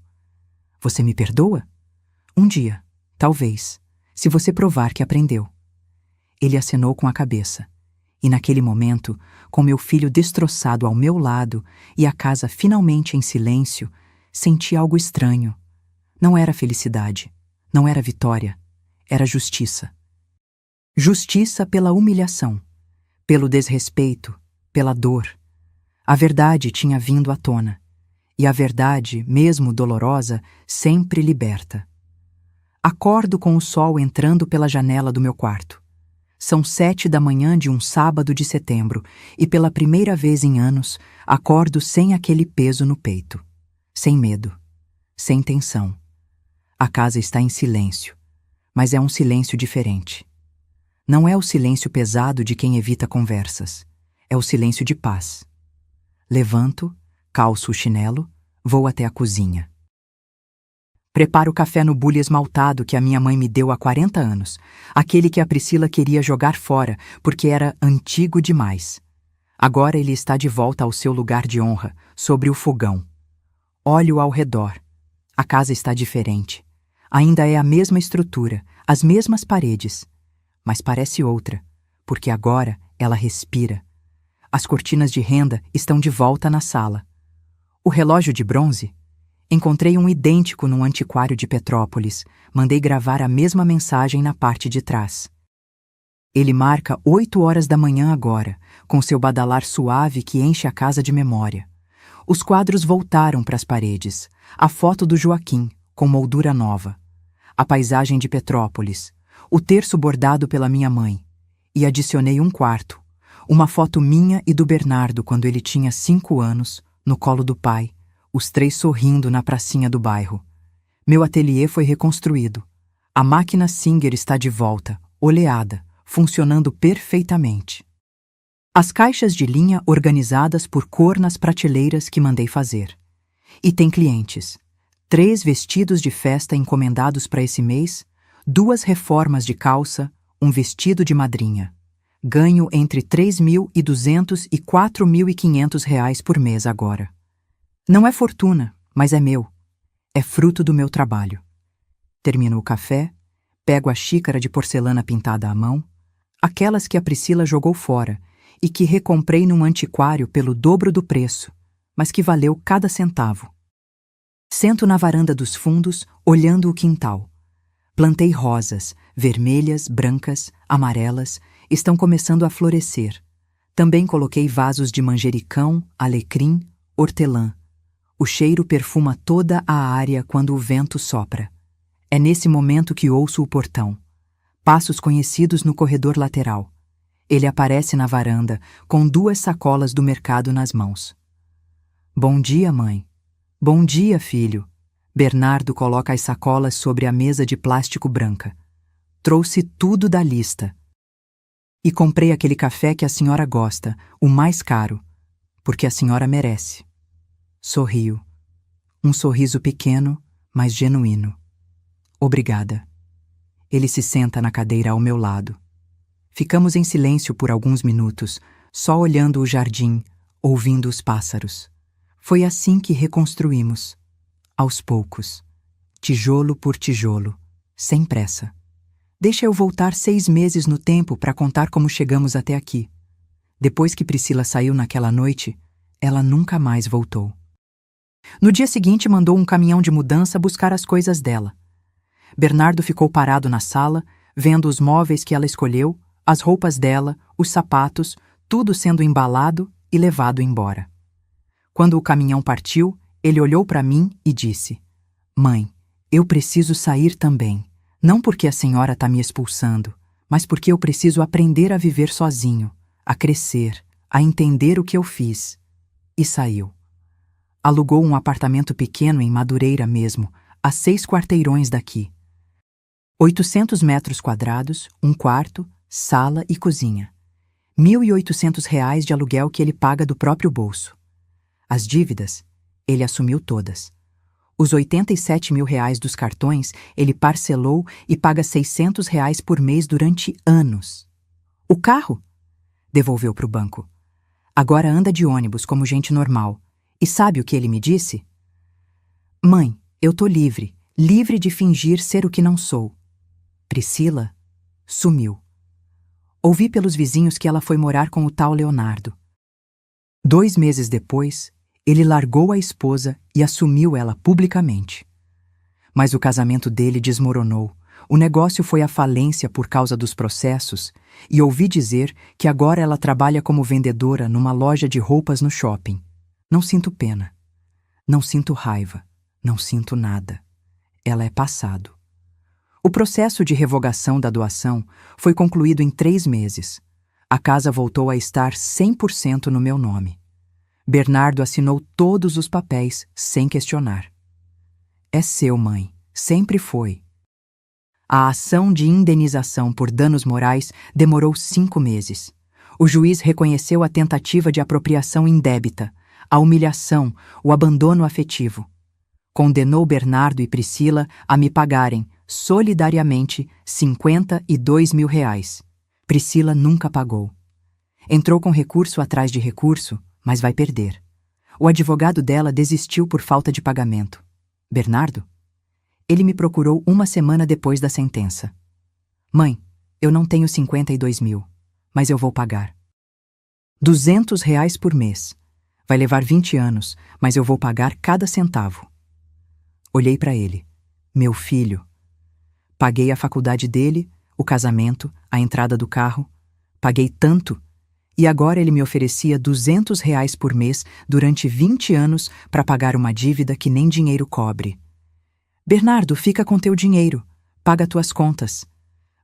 Você me perdoa? Um dia, talvez, se você provar que aprendeu. Ele acenou com a cabeça. E naquele momento, com meu filho destroçado ao meu lado e a casa finalmente em silêncio, senti algo estranho. Não era felicidade, não era vitória, era justiça. Justiça pela humilhação, pelo desrespeito, pela dor. A verdade tinha vindo à tona, e a verdade, mesmo dolorosa, sempre liberta. Acordo com o sol entrando pela janela do meu quarto. São 7 da manhã de um sábado de setembro e pela primeira vez em anos acordo sem aquele peso no peito. Sem medo. Sem tensão. A casa está em silêncio, mas é um silêncio diferente. Não é o silêncio pesado de quem evita conversas. É o silêncio de paz. Levanto, calço o chinelo, vou até a cozinha. Preparo o café no bule esmaltado que a minha mãe me deu há 40 anos, aquele que a Priscila queria jogar fora porque era antigo demais. Agora ele está de volta ao seu lugar de honra, sobre o fogão. Olho ao redor. A casa está diferente. Ainda é a mesma estrutura, as mesmas paredes, mas parece outra, porque agora ela respira. As cortinas de renda estão de volta na sala. O relógio de bronze? Encontrei um idêntico num antiquário de Petrópolis. Mandei gravar a mesma mensagem na parte de trás. Ele marca 8 horas da manhã agora, com seu badalar suave que enche a casa de memória. Os quadros voltaram para as paredes. A foto do Joaquim, com moldura nova. A paisagem de Petrópolis. O terço bordado pela minha mãe. E adicionei um quarto. Uma foto minha e do Bernardo quando ele tinha 5 anos, no colo do pai. Os 3 sorrindo na pracinha do bairro. Meu ateliê foi reconstruído. A máquina Singer está de volta, oleada, funcionando perfeitamente. As caixas de linha organizadas por cor nas prateleiras que mandei fazer. E tem clientes. 3 vestidos de festa encomendados para esse mês, 2 reformas de calça, um vestido de madrinha. Ganho entre R$3.200 e R$4.500 por mês agora. Não é fortuna, mas é meu. É fruto do meu trabalho. Termino o café, pego a xícara de porcelana pintada à mão, aquelas que a Priscila jogou fora e que recomprei num antiquário pelo dobro do preço, mas que valeu cada centavo. Sento na varanda dos fundos, olhando o quintal. Plantei rosas, vermelhas, brancas, amarelas, estão começando a florescer. Também coloquei vasos de manjericão, alecrim, hortelã. O cheiro perfuma toda a área quando o vento sopra. É nesse momento que ouço o portão. Passos conhecidos no corredor lateral. Ele aparece na varanda, com 2 sacolas do mercado nas mãos. Bom dia, mãe. Bom dia, filho. Bernardo coloca as sacolas sobre a mesa de plástico branca. Trouxe tudo da lista. E comprei aquele café que a senhora gosta, o mais caro, porque a senhora merece. Sorrio. Um sorriso pequeno, mas genuíno. Obrigada. Ele se senta na cadeira ao meu lado. Ficamos em silêncio por alguns minutos, só olhando o jardim, ouvindo os pássaros. Foi assim que reconstruímos. Aos poucos. Tijolo por tijolo. Sem pressa. Deixa eu voltar 6 meses no tempo para contar como chegamos até aqui. Depois que Priscila saiu naquela noite, ela nunca mais voltou. No dia seguinte, mandou um caminhão de mudança buscar as coisas dela. Bernardo ficou parado na sala, vendo os móveis que ela escolheu, as roupas dela, os sapatos, tudo sendo embalado e levado embora. Quando o caminhão partiu, ele olhou para mim e disse: Mãe, eu preciso sair também. Não porque a senhora está me expulsando, mas porque eu preciso aprender a viver sozinho, a crescer, a entender o que eu fiz. E saiu. Alugou um apartamento pequeno em Madureira mesmo, a 6 quarteirões daqui. 800 metros quadrados, um quarto, sala e cozinha. R$1.800 de aluguel que ele paga do próprio bolso. As dívidas, ele assumiu todas. Os R$87.000 dos cartões ele parcelou e paga R$600 por mês durante anos. O carro? Devolveu para o banco. Agora anda de ônibus como gente normal. E sabe o que ele me disse? Mãe, eu tô livre, livre de fingir ser o que não sou. Priscila sumiu. Ouvi pelos vizinhos que ela foi morar com o tal Leonardo. 2 meses depois, ele largou a esposa e assumiu ela publicamente. Mas o casamento dele desmoronou. O negócio foi à falência por causa dos processos e ouvi dizer que agora ela trabalha como vendedora numa loja de roupas no shopping. Não sinto pena. Não sinto raiva. Não sinto nada. Ela é passado. O processo de revogação da doação foi concluído em 3 meses. A casa voltou a estar 100% no meu nome. Bernardo assinou todos os papéis sem questionar. É seu, mãe. Sempre foi. A ação de indenização por danos morais demorou 5 meses. O juiz reconheceu a tentativa de apropriação indébita, a humilhação, o abandono afetivo. Condenou Bernardo e Priscila a me pagarem, solidariamente, R$52.000. Priscila nunca pagou. Entrou com recurso atrás de recurso, mas vai perder. O advogado dela desistiu por falta de pagamento. Bernardo? Ele me procurou 1 semana depois da sentença. Mãe, eu não tenho 52.000, mas eu vou pagar. R$200 por mês. Vai levar 20 anos, mas eu vou pagar cada centavo. Olhei para ele. Meu filho. Paguei a faculdade dele, o casamento, a entrada do carro. Paguei tanto. E agora ele me oferecia R$200 por mês durante 20 anos para pagar uma dívida que nem dinheiro cobre. Bernardo, fica com teu dinheiro. Paga tuas contas.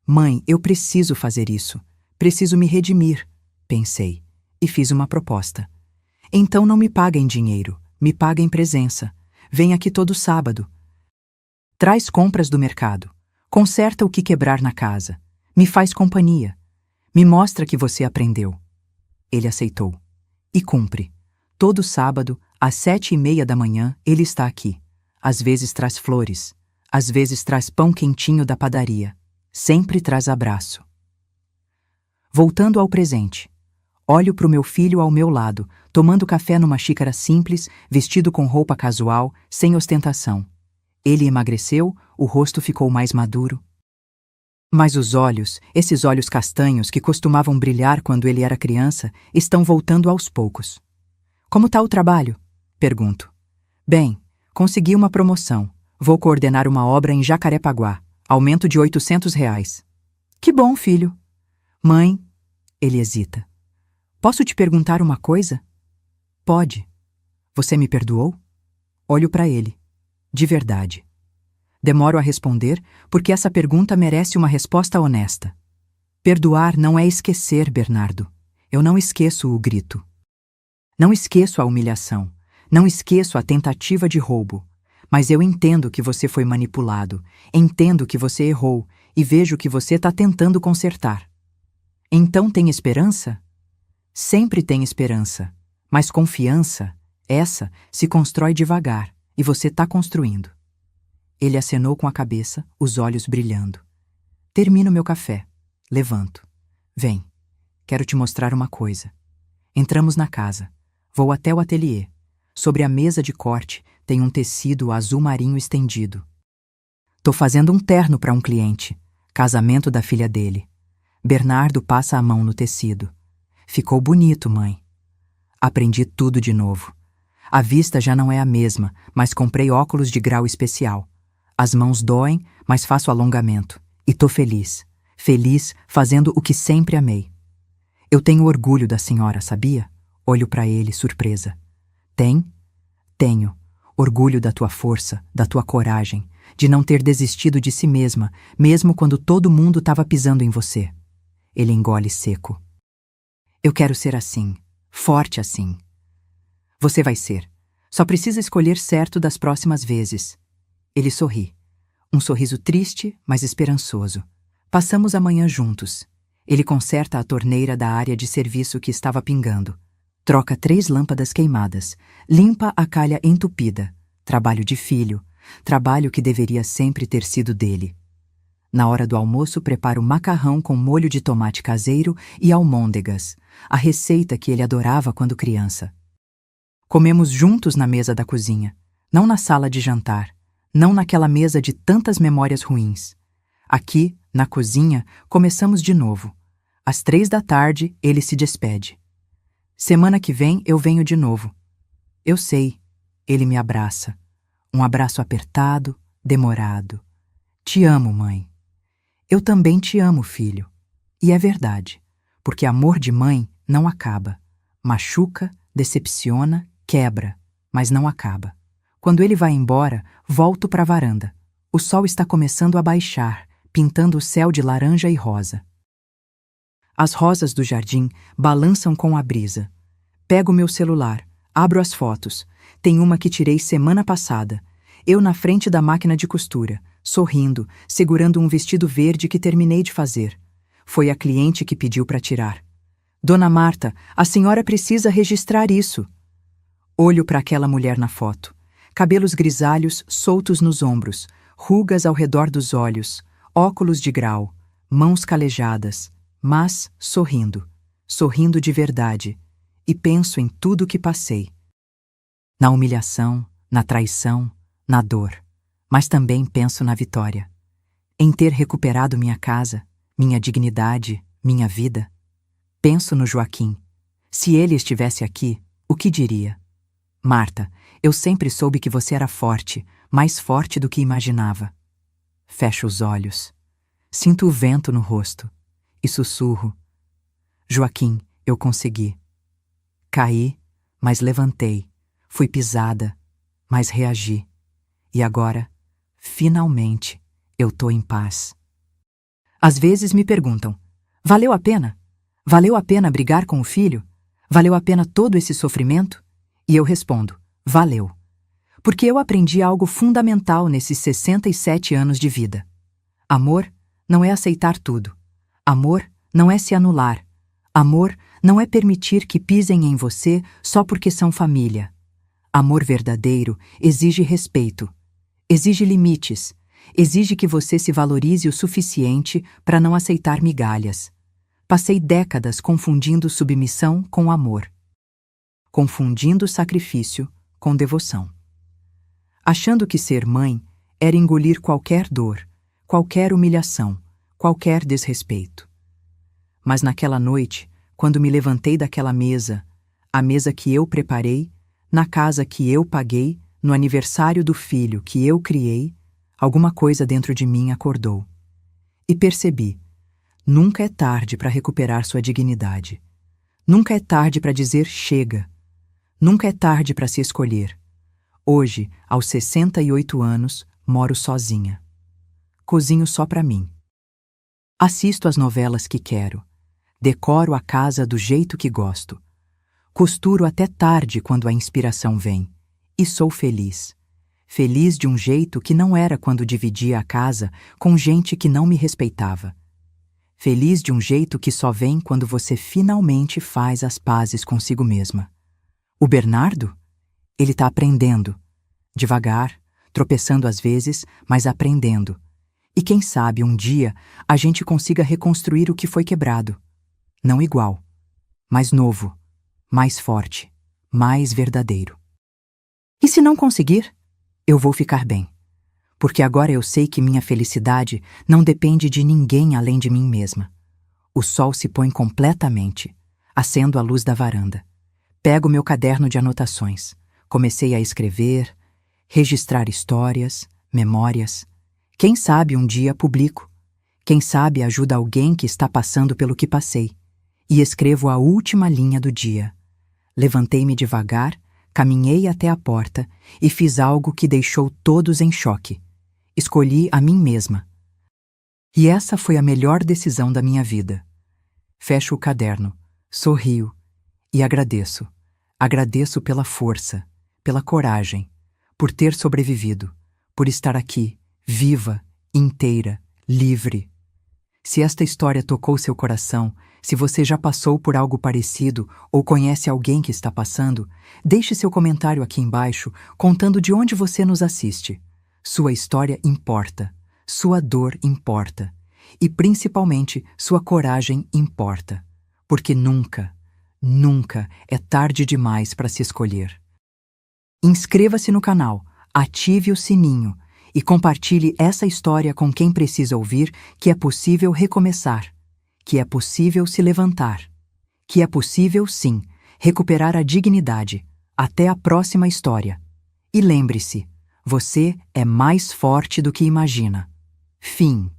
Mãe, eu preciso fazer isso. Preciso me redimir, pensei, e fiz uma proposta. Então não me paga em dinheiro, me paga em presença. Vem aqui todo sábado. Traz compras do mercado. Conserta o que quebrar na casa. Me faz companhia. Me mostra que você aprendeu. Ele aceitou. E cumpre. Todo sábado, às 7:30 da manhã, ele está aqui. Às vezes traz flores. Às vezes traz pão quentinho da padaria. Sempre traz abraço. Voltando ao presente. Olho para o meu filho ao meu lado, tomando café numa xícara simples, vestido com roupa casual, sem ostentação. Ele emagreceu, o rosto ficou mais maduro. Mas os olhos, esses olhos castanhos que costumavam brilhar quando ele era criança, estão voltando aos poucos. Como está o trabalho? Pergunto. Bem, consegui uma promoção. Vou coordenar uma obra em Jacarepaguá. Aumento de R$800. Que bom, filho. Mãe, ele hesita. Posso te perguntar uma coisa? Pode. Você me perdoou? Olho para ele. De verdade. Demoro a responder porque essa pergunta merece uma resposta honesta. Perdoar não é esquecer, Bernardo. Eu não esqueço o grito. Não esqueço a humilhação. Não esqueço a tentativa de roubo. Mas eu entendo que você foi manipulado. Entendo que você errou e vejo que você está tentando consertar. Então tem esperança? Sempre tem esperança. Mas confiança, essa, se constrói devagar e você está construindo. Ele acenou com a cabeça, os olhos brilhando. Termino meu café. Levanto. Vem. Quero te mostrar uma coisa. Entramos na casa. Vou até o ateliê. Sobre a mesa de corte tem um tecido azul marinho estendido. Tô fazendo um terno para um cliente. Casamento da filha dele. Bernardo passa a mão no tecido. Ficou bonito, mãe. Aprendi tudo de novo. A vista já não é a mesma, mas comprei óculos de grau especial. As mãos doem, mas faço alongamento. E tô feliz. Feliz fazendo o que sempre amei. Eu tenho orgulho da senhora, sabia? Olho para ele, surpresa. Tem? Tenho. Orgulho da tua força, da tua coragem, de não ter desistido de si mesma, mesmo quando todo mundo estava pisando em você. Ele engole seco. Eu quero ser assim, forte assim. Você vai ser. Só precisa escolher certo das próximas vezes. Ele sorri. Um sorriso triste, mas esperançoso. Passamos a manhã juntos. Ele conserta a torneira da área de serviço que estava pingando. Troca 3 lâmpadas queimadas. Limpa a calha entupida. Trabalho de filho. Trabalho que deveria sempre ter sido dele. Na hora do almoço, preparo macarrão com molho de tomate caseiro e almôndegas, a receita que ele adorava quando criança. Comemos juntos na mesa da cozinha, não na sala de jantar, não naquela mesa de tantas memórias ruins. Aqui, na cozinha, começamos de novo. Às 3 da tarde, ele se despede. Semana que vem eu venho de novo. Eu sei, ele me abraça. Um abraço apertado, demorado. Te amo, mãe. Eu também te amo, filho. E é verdade, porque amor de mãe não acaba. Machuca, decepciona, quebra, mas não acaba. Quando ele vai embora, volto para a varanda. O sol está começando a baixar, pintando o céu de laranja e rosa. As rosas do jardim balançam com a brisa. Pego meu celular, abro as fotos. Tem uma que tirei semana passada. Eu na frente da máquina de costura, sorrindo, segurando um vestido verde que terminei de fazer. Foi a cliente que pediu para tirar. Dona Marta, a senhora precisa registrar isso. Olho para aquela mulher na foto. Cabelos grisalhos soltos nos ombros, rugas ao redor dos olhos, óculos de grau, mãos calejadas, mas sorrindo, sorrindo de verdade, e penso em tudo que passei. Na humilhação, na traição, na dor, mas também penso na vitória. Em ter recuperado minha casa, minha dignidade, minha vida. Penso no Joaquim. Se ele estivesse aqui, o que diria? Marta, eu sempre soube que você era forte, mais forte do que imaginava. Fecho os olhos. Sinto o vento no rosto e sussurro. Joaquim, eu consegui. Caí, mas levantei. Fui pisada, mas reagi. E agora, finalmente, eu tô em paz. Às vezes me perguntam, valeu a pena? Valeu a pena brigar com o filho? Valeu a pena todo esse sofrimento? E eu respondo, valeu. Porque eu aprendi algo fundamental nesses 67 anos de vida. Amor não é aceitar tudo. Amor não é se anular. Amor não é permitir que pisem em você só porque são família. Amor verdadeiro exige respeito, exige limites, exige que você se valorize o suficiente para não aceitar migalhas. Passei décadas confundindo submissão com amor, confundindo sacrifício com devoção. Achando que ser mãe era engolir qualquer dor, qualquer humilhação, qualquer desrespeito. Mas naquela noite, quando me levantei daquela mesa, a mesa que eu preparei, na casa que eu paguei, no aniversário do filho que eu criei, alguma coisa dentro de mim acordou. E percebi, nunca é tarde para recuperar sua dignidade. Nunca é tarde para dizer chega. Nunca é tarde para se escolher. Hoje, aos 68 anos, moro sozinha. Cozinho só para mim. Assisto às novelas que quero. Decoro a casa do jeito que gosto. Costuro até tarde quando a inspiração vem. E sou feliz. Feliz de um jeito que não era quando dividia a casa com gente que não me respeitava. Feliz de um jeito que só vem quando você finalmente faz as pazes consigo mesma. O Bernardo? Ele tá aprendendo. Devagar, tropeçando às vezes, mas aprendendo. E quem sabe um dia a gente consiga reconstruir o que foi quebrado. Não igual, mas novo, mais forte, mais verdadeiro. E se não conseguir, eu vou ficar bem. Porque agora eu sei que minha felicidade não depende de ninguém além de mim mesma. O sol se põe completamente. Acendo a luz da varanda. Pego meu caderno de anotações. Comecei a escrever, registrar histórias, memórias. Quem sabe um dia publico. Quem sabe ajuda alguém que está passando pelo que passei. E escrevo a última linha do dia. Levantei-me devagar, caminhei até a porta e fiz algo que deixou todos em choque. Escolhi a mim mesma. E essa foi a melhor decisão da minha vida. Fecho o caderno, sorrio e agradeço. Agradeço pela força, pela coragem, por ter sobrevivido, por estar aqui, viva, inteira, livre. Se esta história tocou seu coração, se você já passou por algo parecido ou conhece alguém que está passando, deixe seu comentário aqui embaixo contando de onde você nos assiste. Sua história importa, sua dor importa e, principalmente, sua coragem importa, porque nunca, nunca é tarde demais para se escolher. Inscreva-se no canal, ative o sininho e compartilhe essa história com quem precisa ouvir que é possível recomeçar, que é possível se levantar, que é possível, sim, recuperar a dignidade. Até a próxima história. E lembre-se, você é mais forte do que imagina. Fim.